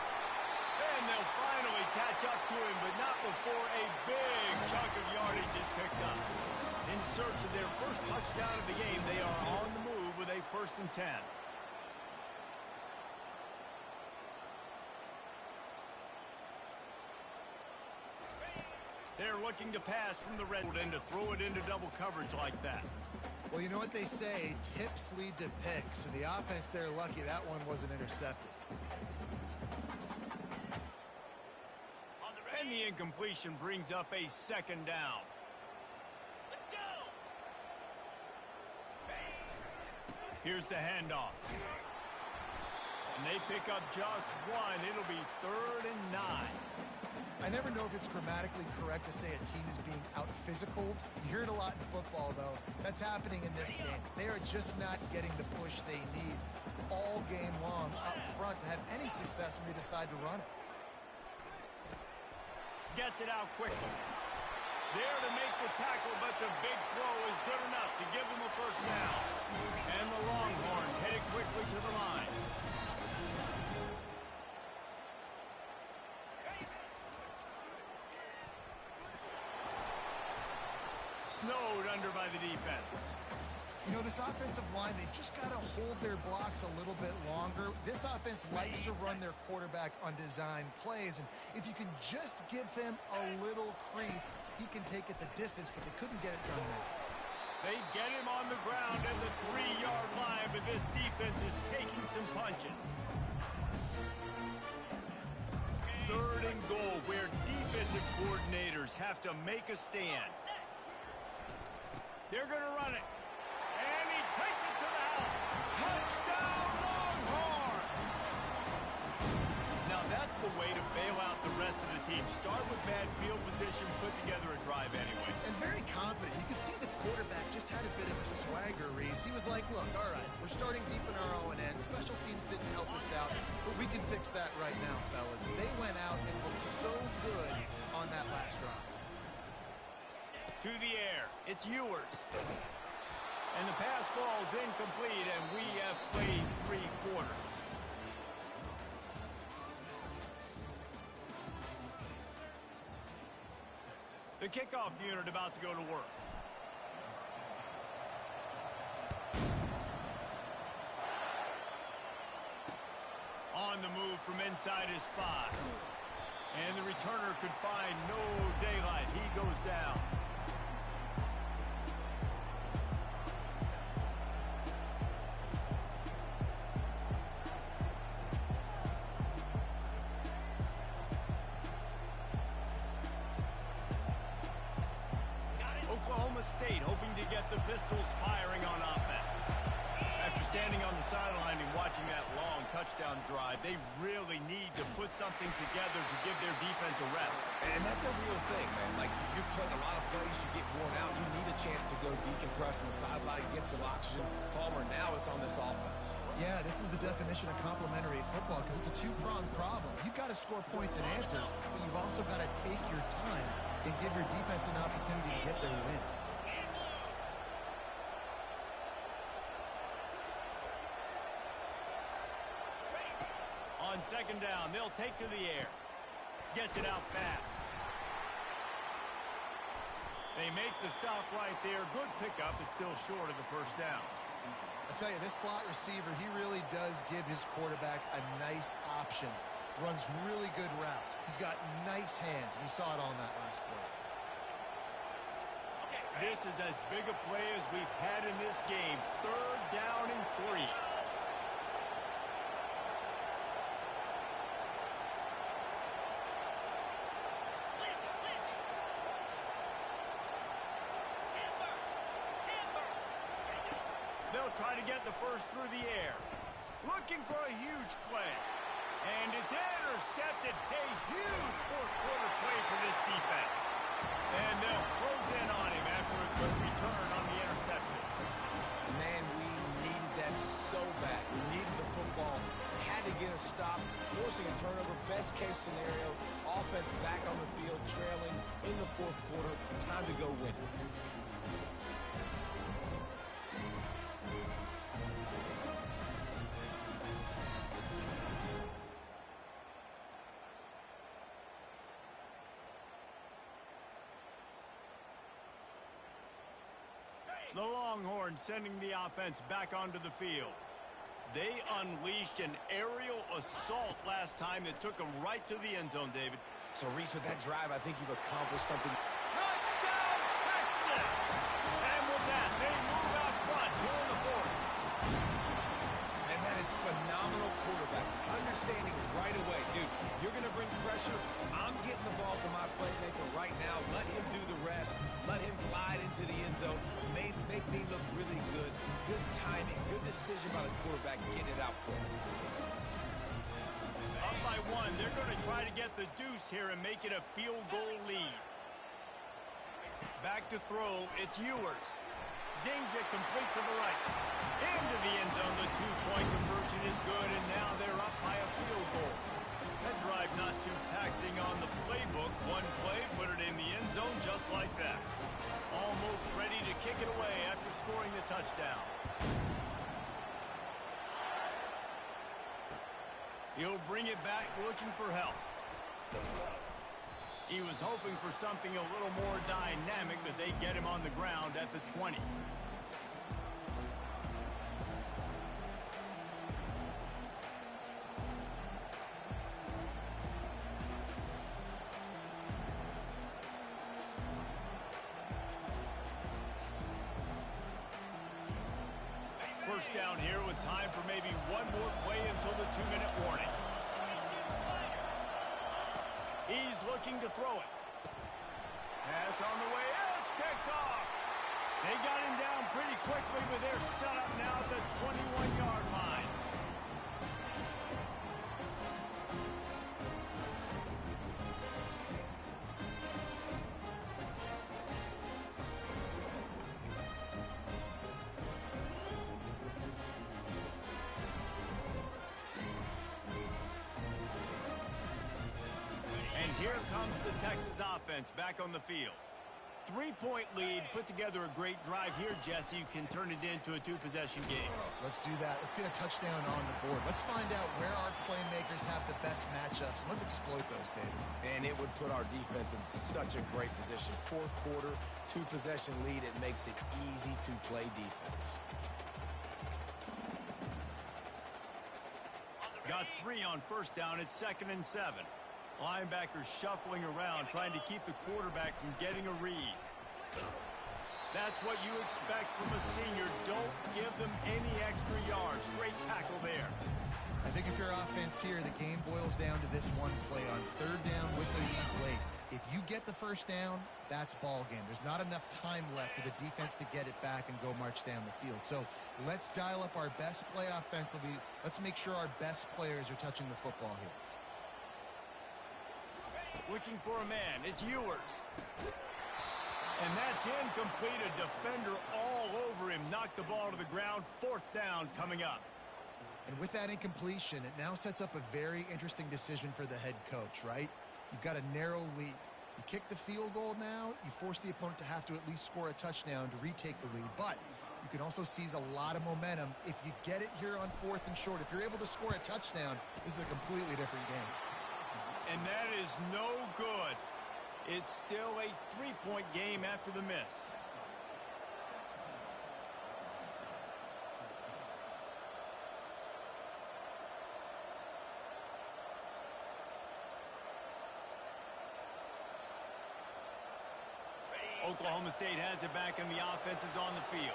And they'll finally catch up to him, but not before a big chunk of yardage is picked up. In search of their first touchdown of the game, they are on the move with a 1st and 10. They're looking to pass from the red and to throw it into double coverage like that. Well, you know what they say, tips lead to picks, and the offense, they're lucky that one wasn't intercepted. And the incompletion brings up a second down. Let's go. Here's the handoff. And they pick up just one. It'll be 3rd and 9. I never know if it's grammatically correct to say a team is being out-physicaled. You hear it a lot in football, though. That's happening in this game. They are just not getting the push they need all game long up front to have any success when they decide to run it. Gets it out quickly. There to make the tackle, but the big throw is good enough to give them a first down. And the Longhorns headed quickly to the line. Snowed under by the defense. You know, this offensive line, they've just got to hold their blocks a little bit longer. This offense likes to run their quarterback on design plays, and if you can just give him a little crease, he can take it the distance, but they couldn't get it done there. They get him on the ground at the 3-yard line, but this defense is taking some punches. 3rd and goal, where defensive coordinators have to make a stand. They're going to run it. And he takes it to the house. Touchdown, Longhorn! Now that's the way to bail out the rest of the team. Start with bad field position, put together a drive anyway. And very confident. You can see the quarterback just had a bit of a swagger, Reese. He was like, look, all right, we're starting deep in our own end. Special teams didn't help us out, but we can fix that right now, fellas. They went out and looked so good on that last drive. To the air, it's Ewers. And the pass falls incomplete, and we have played 3 quarters. The kickoff unit about to go to work. On the move from inside his 5. And the returner could find no daylight. He goes down. Oklahoma State hoping to get the Pistols firing on offense. After standing on the sideline and watching that long touchdown drive, they really need to put something together to give their defense a rest. And that's a real thing, man. Like, you're playing a lot of plays, you get worn out, you need a chance to go decompress on the sideline, get some oxygen. Palmer, now it's on this offense. Yeah, this is the definition of complementary football because it's a two-pronged problem. You've got to score points and answer, but you've also got to take your time and give your defense an opportunity to get their win. On 2nd down, they'll take to the air. Gets it out fast. They make the stop right there. Good pickup, but still short of the first down. I tell you, this slot receiver, he really does give his quarterback a nice option. Runs really good routes. He's got nice hands, and you saw it all in that last play. This is as big a play as we've had in this game. 3rd down and 3. They'll try to get the first through the air. Looking for a huge play. And it's intercepted. A huge 4th quarter play for this defense. And they'll close in on him after a good return on the interception. Man, we needed that so bad. We needed the football. Had to get a stop, forcing a turnover. Best case scenario, offense back on the field, trailing in the 4th quarter. Time to go win it. The Longhorns sending the offense back onto the field. They unleashed an aerial assault last time that took them right to the end zone, David. So, Reese, with that drive, I think you've accomplished something. Touchdown, Texas! And with that, they move out front here in the 4th. And that is phenomenal quarterback. Understanding right away, dude, you're going to bring pressure. I'm getting the ball to my playmaker right now. Let him do the rest. Let him glide into the end zone. Make me look really good. Good timing. Good decision by the quarterback getting it out quick. Up by one, they're going to try to get the deuce here and make it a field goal lead. Back to throw, it's Ewers. Zings it complete to the right. Into the end zone, the two-point conversion is good, and now they're up by a field goal. That drive not too taxing on the playbook. One play, put it in the end zone just like that. Almost ready to kick it away after scoring the touchdown. He'll bring it back looking for help. He was hoping for something a little more dynamic, but they get him on the ground at the 20. First down here with time for maybe one more play until the 2-minute warning. He's looking to throw it. Pass on the way. It's kicked off. They got him down pretty quickly, but they're set up now at the 21-yard line. Here comes the Texas offense back on the field. 3-point lead, put together a great drive here, Jesse. You can turn it into a two-possession game. Let's do that. Let's get a touchdown on the board. Let's find out where our playmakers have the best matchups. Let's exploit those, David. And it would put our defense in such a great position. Fourth quarter, two-possession lead. It makes it easy to play defense. Got 3 on first down. It's 2nd and 7. Linebackers shuffling around, trying to keep the quarterback from getting a read. That's what you expect from a senior. Don't give them any extra yards. Great tackle there. I think if you're offense here, the game boils down to this one play on 3rd down with the lead late. If you get the first down, that's ball game. There's not enough time left for the defense to get it back and go march down the field. So let's dial up our best play offensively. Let's make sure our best players are touching the football here. Looking for a man. It's Ewers. And that's incomplete. A defender all over him. Knocked the ball to the ground. 4th down coming up. And with that incompletion, it now sets up a very interesting decision for the head coach, right? You've got a narrow lead. You kick the field goal now, you force the opponent to have to at least score a touchdown to retake the lead. But you can also seize a lot of momentum if you get it here on 4th and short. If you're able to score a touchdown, this is a completely different game. And that is no good. It's still a 3-point game after the miss. Oklahoma State has it back and the offense is on the field.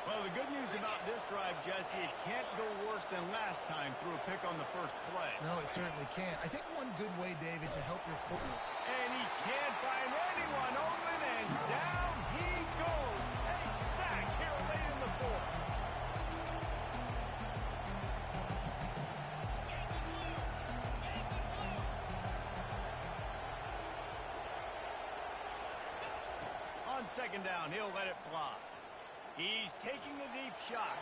Well, the good news about this drive, Jesse, it can't go worse than last time through a pick on the first play. No, it certainly can't. I think one good way, David, to help your quarterback. And he can't find anyone open, and down he goes. A sack here late in the 4th. On 2nd down, he'll let it fly. He's taking a deep shot.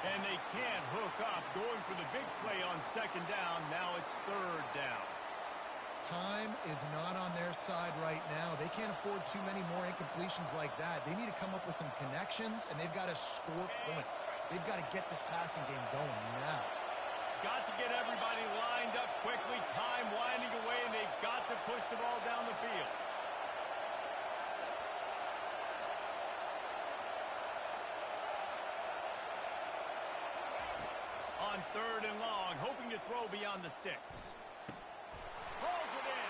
And they can't hook up. Going for the big play on 2nd down. Now it's 3rd down. Time is not on their side right now. They can't afford too many more incompletions like that. They need to come up with some connections, and they've got to score points. They've got to get this passing game going now. Got to get everybody lined up quickly. Time winding away, and they've got to push the ball down the field. On 3rd and long, hoping to throw beyond the sticks. Pulls it in.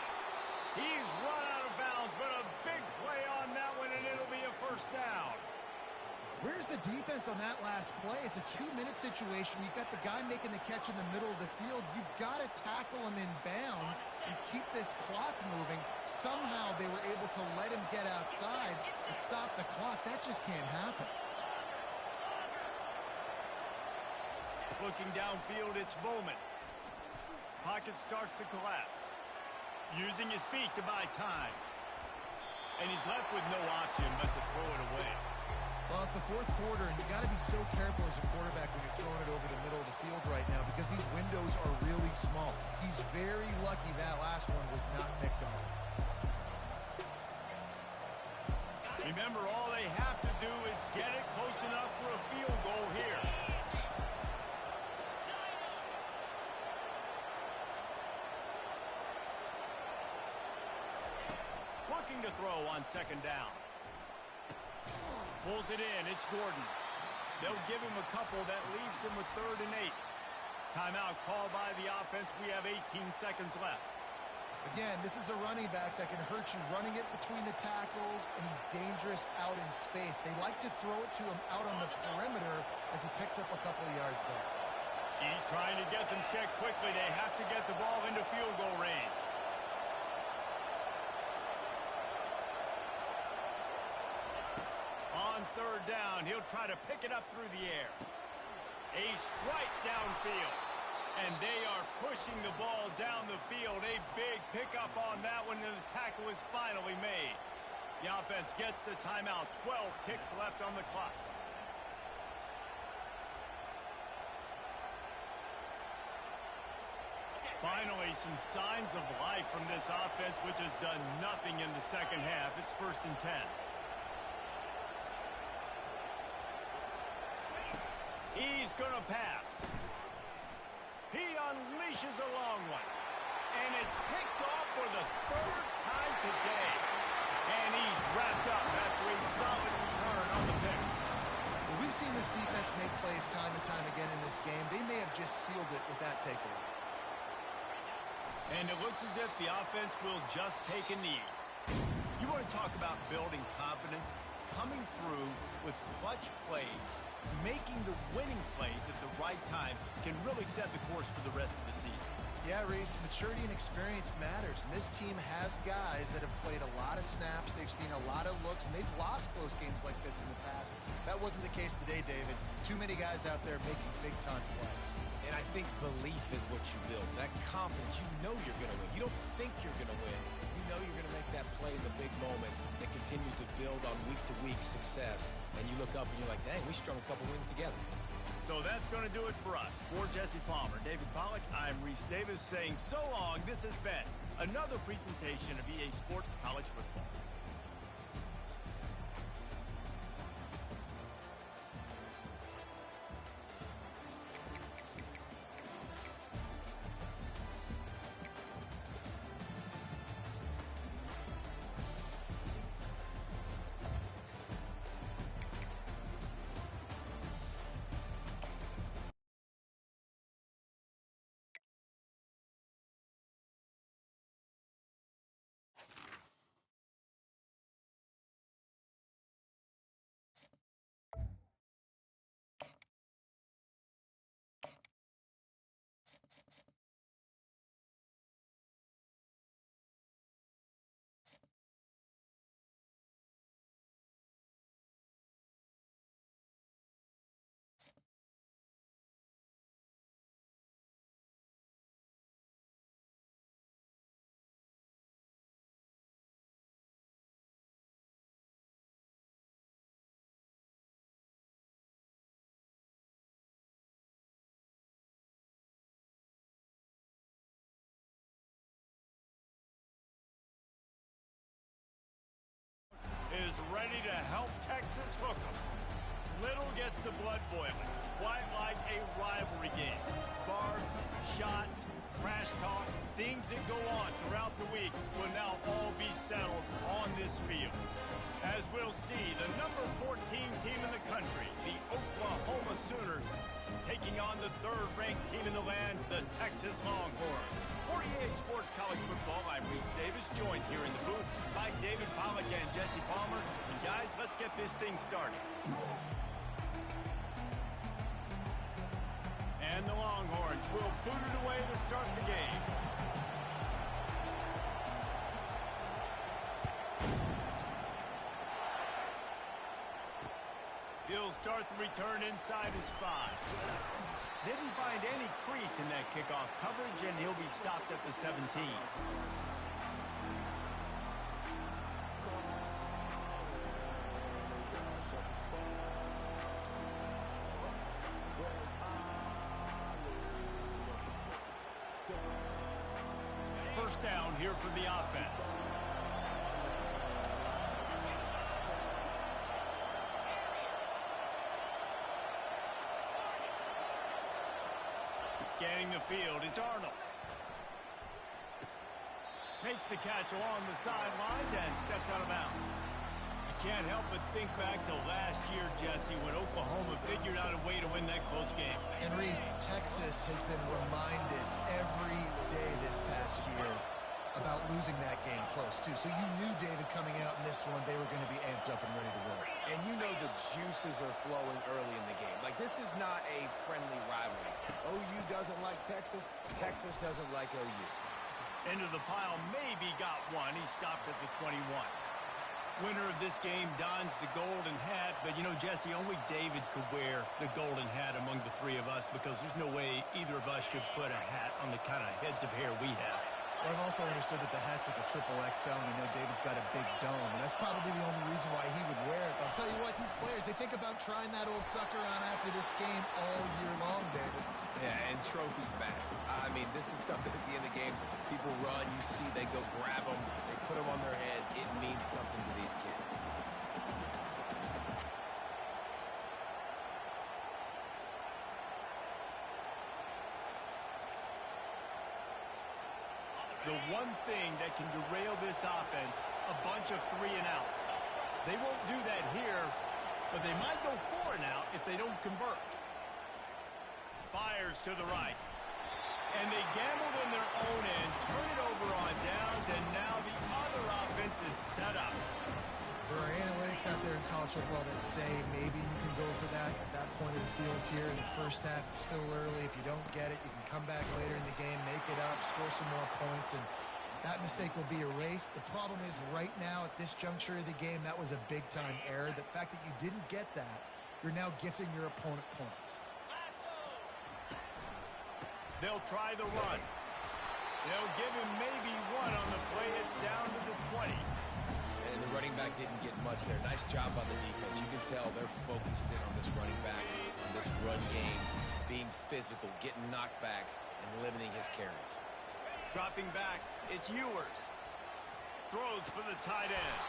He's run out of bounds, but a big play on that one, and it'll be a 1st down. Where's the defense on that last play? It's a 2-minute situation. You've got the guy making the catch in the middle of the field. You've got to tackle him in bounds and keep this clock moving. Somehow they were able to let him get outside and stop the clock. That just can't happen. Looking downfield, it's Bowman. Pocket starts to collapse. Using his feet to buy time. And he's left with no option but to throw it away. Well, it's the fourth quarter, and you got to be so careful as a quarterback when you're throwing it over the middle of the field right now because these windows are really small. He's very lucky that last one was not picked off. Remember, all they have to do is get it close enough for a field goal here. Looking to throw on second down. Pulls it in. It's Gordon. They'll give him a couple. That leaves him with 3rd and 8. Timeout called by the offense. We have 18 seconds left. Again, this is a running back that can hurt you running it between the tackles, and he's dangerous out in space. They like to throw it to him out on the perimeter as he picks up a couple of yards there. He's trying to get them set quickly. They have to get the ball into field goal range. On 3rd down, he'll try to pick it up through the air. A strike downfield. And they are pushing the ball down the field. A big pickup on that one, and the tackle is finally made. The offense gets the timeout. 12 ticks left on the clock. Finally, some signs of life from this offense, which has done nothing in the second half. It's 1st and 10. He's going to pass. He unleashes a long one. And it's picked off for the 3rd time today. And he's wrapped up after a solid return on the pick. Well, we've seen this defense make plays time and time again in this game. They may have just sealed it with that takeaway. And it looks as if the offense will just take a knee. You want to talk about building confidence? Coming through with clutch plays, making the winning plays at the right time can really set the course for the rest of the season. Yeah, Reese, maturity and experience matters. And this team has guys that have played a lot of snaps. They've seen a lot of looks, and they've lost close games like this in the past. That wasn't the case today, David. Too many guys out there making big-time plays. And I think belief is what you build. That confidence, you know you're going to win. You don't think you're going to win. You know you're going to make that play in the big moment that continues to build on week-to-week success. And you look up and you're like, dang, we strung a couple wins together. So that's going to do it for us. For Jesse Palmer, David Pollack, I'm Reese Davis saying so long. This has been another presentation of EA Sports College Football. Is ready to help Texas hook 'em. Little gets the blood boiling, quite like a rivalry game. Barbs, shots, trash talk, things that go on throughout the week will now all be settled on this field. As we'll see, the number 14 team in the country, the Oklahoma Sooners, taking on the 3rd-ranked team in the land, the Texas Longhorns. For EA Sports College Football, I'm Reese Davis, joined here in the booth by David Pollack and Jesse Palmer. And guys, let's get this thing started. And the Longhorns will boot it away to start the game. He'll start the return inside his 5. Didn't find any crease in that kickoff coverage, and he'll be stopped at the 17. First down here for the offense. Scanning the field, it's Arnold. Makes the catch along the sidelines and steps out of bounds. You can't help but think back to last year, Jesse, when Oklahoma figured out a way to win that close game. And Reese, Texas has been reminded every day this past year about losing that game close, too. So you knew, David, coming out in this one, they were going to be amped up and ready to roll. And you know the juices are flowing early in the game. Like, this is not a friendly rivalry. OU doesn't like Texas. Texas doesn't like OU. Into the pile, maybe got one. He stopped at the 21. Winner of this game dons the golden hat, but you know, Jesse, only David could wear the golden hat among the three of us because there's no way either of us should put a hat on the kind of heads of hair we have. Well, I've also understood that the hat's like a triple XL, and I know David's got a big dome, and that's probably the only reason why he would wear it. But I'll tell you what, these players, they think about trying that old sucker on after this game all year long, David. Yeah, and trophies back. I mean, this is something at the end of games. People run, you see, they go grab them, they put them on their heads. It means something to these kids. The one thing that can derail this offense, a bunch of 3-and-outs. They won't do that here, but they might go 4-and-out if they don't convert. Fires to the right. And they gambled in their own end, turn it over on downs, and now the other offense is set up. There are analytics out there in college football that say maybe you can go for that at that point of the field here in the first half. It's still early. If you don't get it, you can come back later in the game, make it up, score some more points, and that mistake will be erased. The problem is right now at this juncture of the game, that was a big-time error. The fact that you didn't get that, you're now gifting your opponent points. They'll try the run. They'll give him maybe one on the play. It's down to the 20. And the running back didn't get much there. Nice job by the defense. You can tell they're focused in on this running back, on this run game, being physical, getting knockbacks, and limiting his carries. Dropping back, it's Ewers. Throws for the tight end.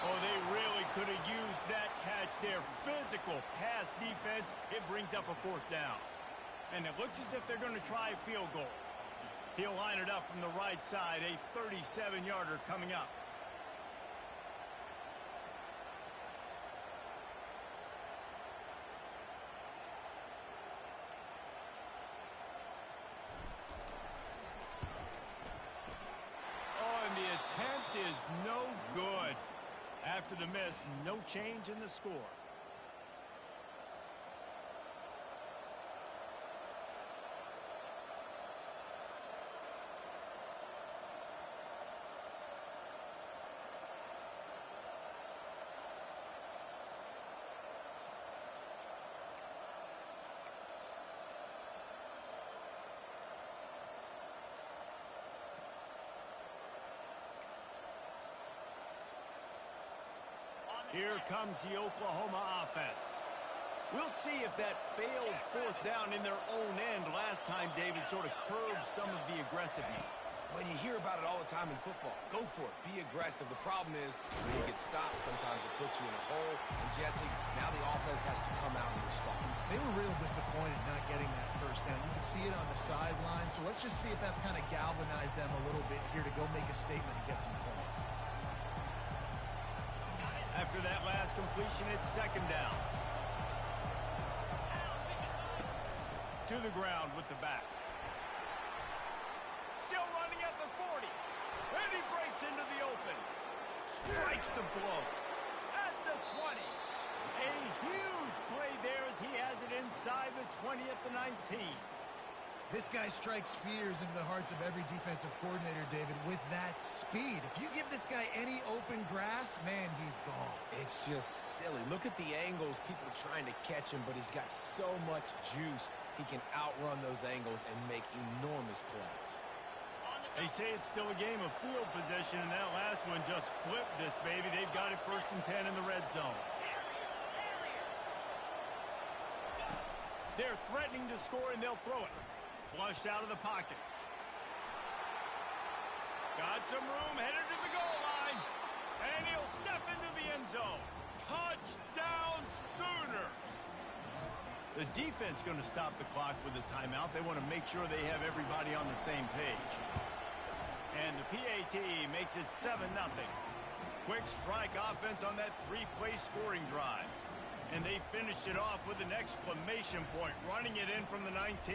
Oh, they really could have used that catch there. Physical pass defense. It brings up a 4th down. And it looks as if they're going to try a field goal. He'll line it up from the right side. A 37-yarder coming up. Oh, and the attempt is no good. After the miss, no change in the score. Here comes the Oklahoma offense. We'll see if that failed 4th down in their own end last time, David, sort of curbed some of the aggressiveness. Well, you hear about it all the time in football. Go for it. Be aggressive. The problem is when you get stopped, sometimes it puts you in a hole. And, Jesse, now the offense has to come out and respond. They were real disappointed not getting that first down. You can see it on the sideline. So let's just see if that's kind of galvanized them a little bit here to go make a statement and get some points. After that last completion, it's 2nd down. To the ground with the back. Still running at the 40. And he breaks into the open. Strikes the blow. At the 20. A huge play there as he has it inside the 20 at the 19. This guy strikes fears into the hearts of every defensive coordinator, David, with that speed. If you give this guy any open grass, man, he's gone. It's just silly. Look at the angles, people trying to catch him, but he's got so much juice. He can outrun those angles and make enormous plays. They say it's still a game of field possession, and that last one just flipped this baby. They've got it 1st and 10 in the red zone. They're threatening to score, and they'll throw it. Flushed out of the pocket. Got some room, headed to the goal line. And he'll step into the end zone. Touchdown Sooners! The defense going to stop the clock with a timeout. They want to make sure they have everybody on the same page. And the PAT makes it 7-0. Quick strike offense on that 3-play scoring drive. And they finished it off with an exclamation point, running it in from the 19.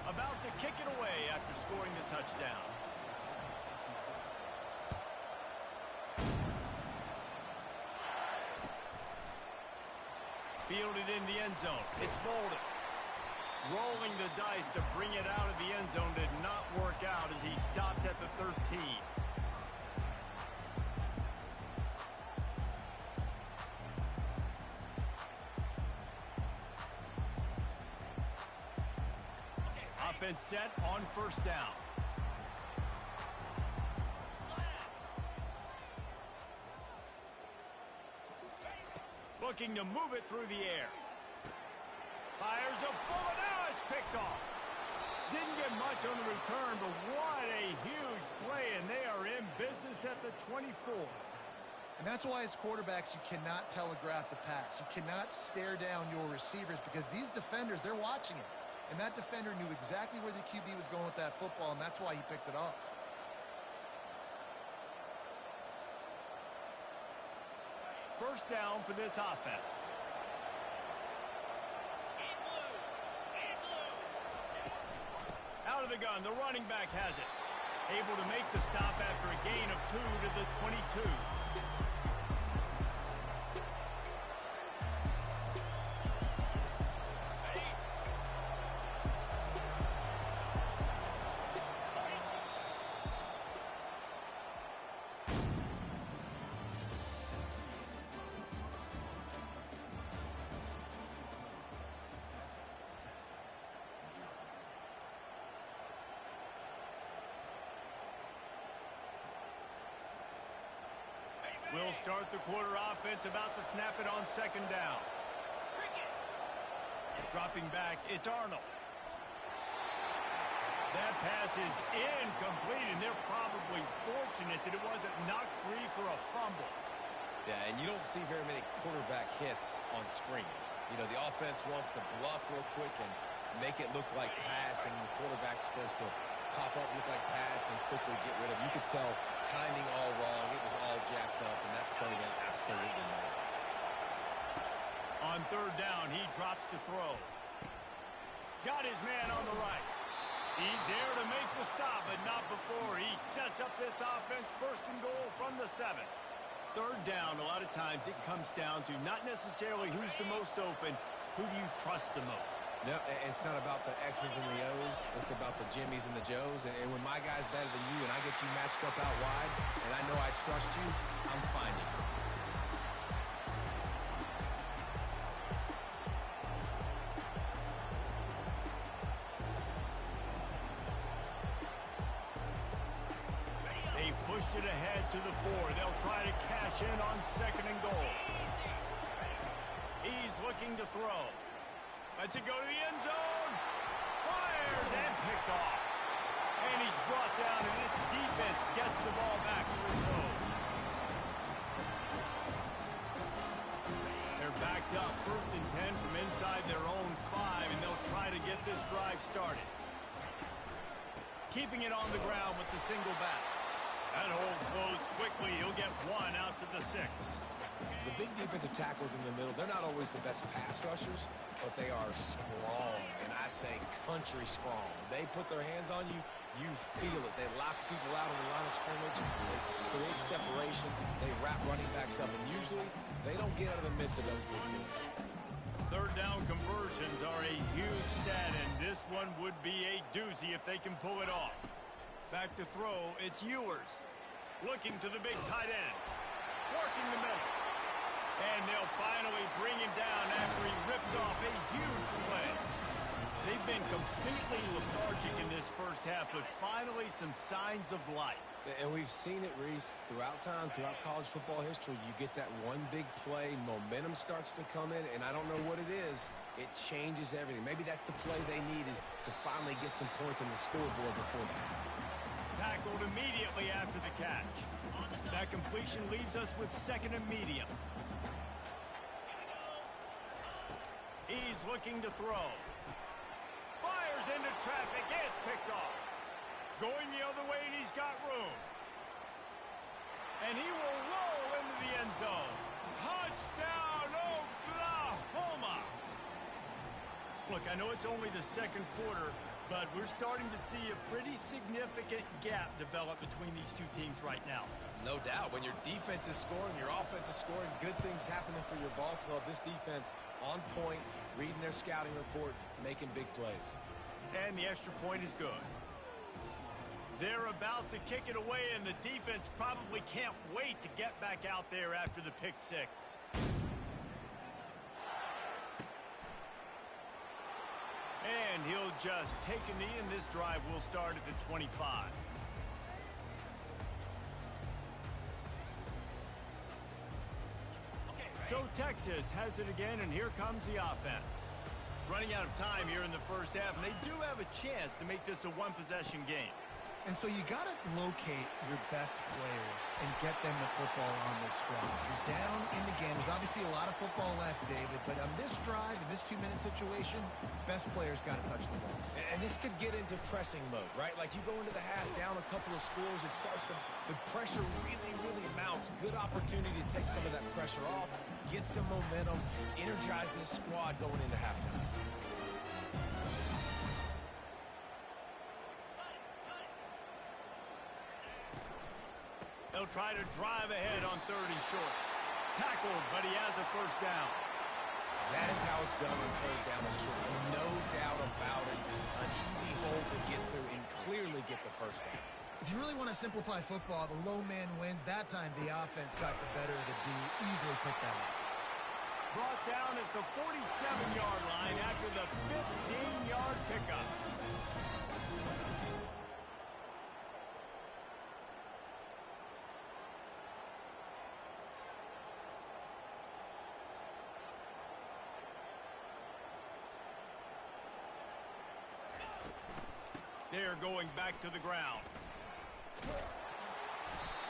About to kick it away after scoring the touchdown. Fielded in the end zone. It's Bolden. Rolling the dice to bring it out of the end zone did not work out as he stopped at the 13. Offense set on 1st down. Looking to move it through the air. Fires a bullet. Now it's picked off. Didn't get much on the return, but what a huge play, and they are in business at the 24. And that's why as quarterbacks, you cannot telegraph the pass. You cannot stare down your receivers because these defenders, they're watching it. And that defender knew exactly where the QB was going with that football, and that's why he picked it off. First down for this offense. Out of the gun, the running back has it. Able to make the stop after a gain of 2 to the 22. We'll start the quarter offense, about to snap it on 2nd down. Dropping back, it's Arnold. That pass is incomplete, and they're probably fortunate that it wasn't knocked free for a fumble. Yeah, and you don't see very many quarterback hits on screens. You know, the offense wants to bluff real quick and make it look like pass, and the quarterback's supposed to pop up, look like pass, and quickly get rid of it. You could tell timing all wrong. It was all jacked up, and that play went absolutely nowhere. On 3rd down, he drops to throw. Got his man on the right. He's there to make the stop, but not before. He sets up this offense 1st and goal from the 7. 3rd down, a lot of times it comes down to not necessarily who's the most open, who do you trust the most? No, it's not about the X's and the O's. It's about the Jimmies and the Joes. And when my guy's better than you and I get you matched up out wide and I know I trust you, I'm finding you. They've pushed it ahead to the 4. They'll try to cash in on 2nd and goal. He's looking to throw. Lets it go to the end zone. Fires and picked off. And he's brought down, and this defense gets the ball back to his own. They're backed up 1st and 10 from inside their own 5, and they'll try to get this drive started. Keeping it on the ground with the single back. That hole closed quickly. He'll get 1 out to the 6. The big defensive tackles in the middle, they're not always the best pass rushers, but they are strong, and I say country strong. They put their hands on you, you feel it. They lock people out on the line of scrimmage. They create separation. They wrap running backs up, and usually they don't get out of the midst of those big moves. Third down conversions are a huge stat, and this one would be a doozy if they can pull it off. Back to throw, it's Ewers. Looking to the big tight end. Working the middle. And they'll finally bring him down after he rips off a huge play. They've been completely lethargic in this first half, but finally some signs of life. And we've seen it, Reese, throughout time, throughout college football history. You get that one big play, momentum starts to come in, and I don't know what it is. It changes everything. Maybe that's the play they needed to finally get some points on the scoreboard before that. Tackled immediately after the catch. That completion leaves us with second and medium. He's looking to throw. Fires into traffic. It's picked off. Going the other way, and he's got room. And he will roll into the end zone. Touchdown, Oklahoma! Look, I know it's only the second quarter, but we're starting to see a pretty significant gap develop between these two teams right now. No doubt. When your defense is scoring, your offense is scoring, good things happening for your ball club. This defense on point, reading their scouting report, making big plays. And the extra point is good. They're about to kick it away, and the defense probably can't wait to get back out there after the pick six. And he'll just take a knee, and this drive will start at the 25. So Texas has it again, and here comes the offense. Running out of time here in the first half, and they do have a chance to make this a one-possession game. And so you got to locate your best players and get them the football on this drive. You're down in the game. There's obviously a lot of football left, David, but on this drive, in this 2-minute situation, best players got to touch the ball. And this could get into pressing mode, right? Like you go into the half down a couple of scores, it starts to, the pressure really, really mounts. Good opportunity to take some of that pressure off, get some momentum, energize this squad going into halftime. They'll try to drive ahead on 3rd and short. Tackled, but he has a first down. That is how it's done on 3rd down and short. No doubt about it. An easy hole to get through and clearly get the first down. If you really want to simplify football, the low man wins. That time the offense got the better of the D. Easily picked that up. Brought down at the 47-yard line after the 15-yard pickup. They're going back to the ground.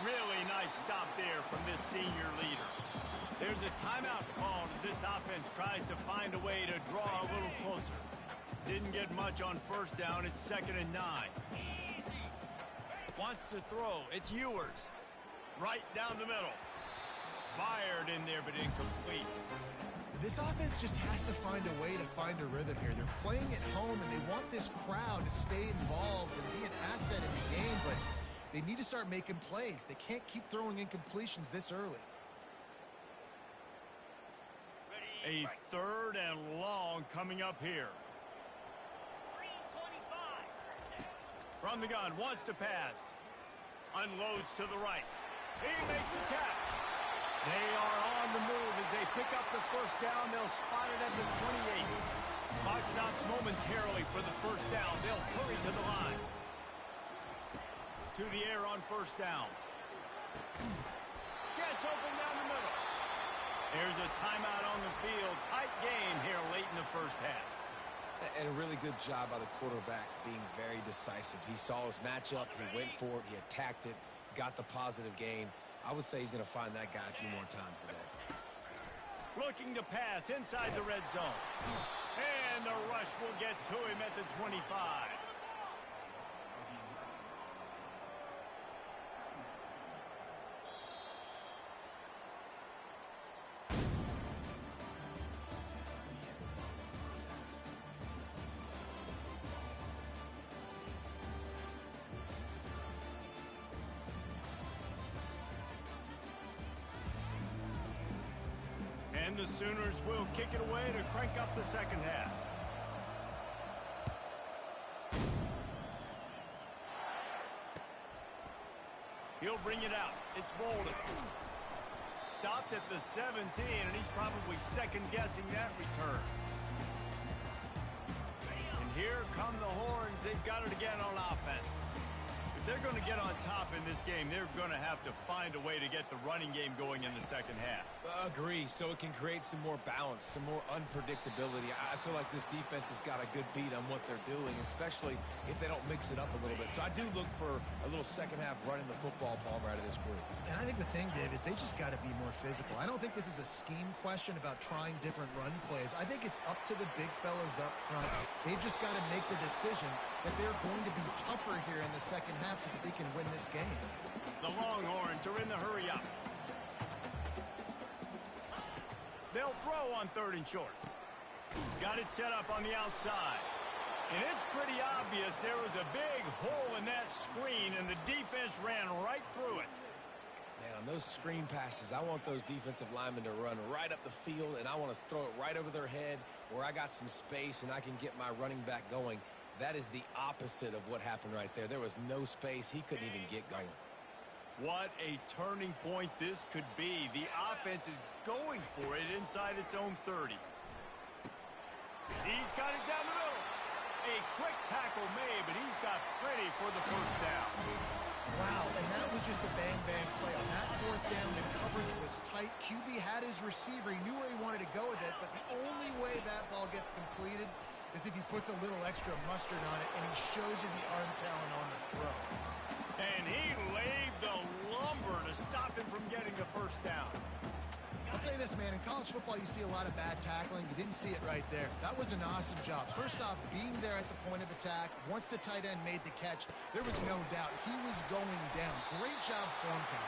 Really nice stop there from this senior leader. There's a timeout called as this offense tries to find a way to draw a little closer. Didn't get much on first down. It's 2nd and 9. Wants to throw. It's Ewers. Right down the middle. Fired in there, but incomplete. This offense just has to find a way to find a rhythm here. They're playing at home, and they want this crowd to stay involved and be an asset in the game, but they need to start making plays. They can't keep throwing incompletions this early. A 3rd and long coming up here. From the gun, wants to pass. Unloads to the right. He makes the catch. They are on the move as they pick up the first down. They'll spot it at the 28. Clock stops momentarily for the first down. They'll hurry to the line. To the air on first down. Gets open down the middle. There's a timeout on the field. Tight game here late in the first half. And a really good job by the quarterback being very decisive. He saw his matchup. He went for it. He attacked it. Got the positive gain. I would say he's going to find that guy a few more times today. Looking to pass inside the red zone. And the rush will get to him at the 25. and the Sooners will kick it away to crank up the second half. He'll bring it out. It's Bolden. Stopped at the 17, and he's probably second-guessing that return. And here come the Horns. They've got it again on offense. If they're going to get on top in this game, they're going to have to find a way to get the running game going in the second half. Agree, so it can create some more balance, some more unpredictability. I feel like this defense has got a good beat on what they're doing, especially if they don't mix it up a little bit. So I do look for a little second half running the football, Palmer, out of this group. And I think the thing, Dave, is they just got to be more physical. I don't think this is a scheme question about trying different run plays. I think it's up to the big fellas up front. They've just got to make the decision that they're going to be tougher here in the second half so that they can win this game. The Longhorns are in the hurry up. They'll throw on 3rd and short. Got it set up on the outside. And it's pretty obvious there was a big hole in that screen, and the defense ran right through it. Man, on those screen passes, I want those defensive linemen to run right up the field, and I want to throw it right over their head where I got some space and I can get my running back going. That is the opposite of what happened right there. There was no space. He couldn't even get going. What a turning point this could be. The offense is going for it inside its own 30. He's got it down the middle. A quick tackle made, but he's got plenty for the first down. Wow, and that was just a bang-bang play. On that 4th down, the coverage was tight. QB had his receiver. He knew where he wanted to go with it, but the only way that ball gets completed is if he puts a little extra mustard on it, and he shows you the arm talent on the throw. And he laid the lumber to stop him from getting the first down. I'll say this, man. In college football, you see a lot of bad tackling. You didn't see it right there. That was an awesome job. First off, being there at the point of attack. Once the tight end made the catch, there was no doubt he was going down. Great job for him, Tom.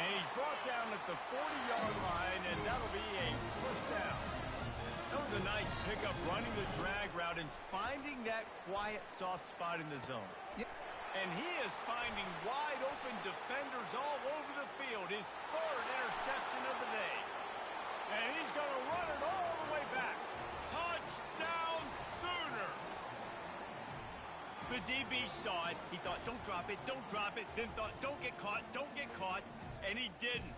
And he's brought down at the 40-yard line, and that'll be a first down. That was a nice pickup, running the drag route and finding that quiet, soft spot in the zone. Yep. And he is finding wide-open defenders all over the field. His 3rd interception of the day. And he's going to run it all the way back. Touchdown, Sooners! The DB saw it. He thought, don't drop it, don't drop it. Then thought, don't get caught, and he didn't.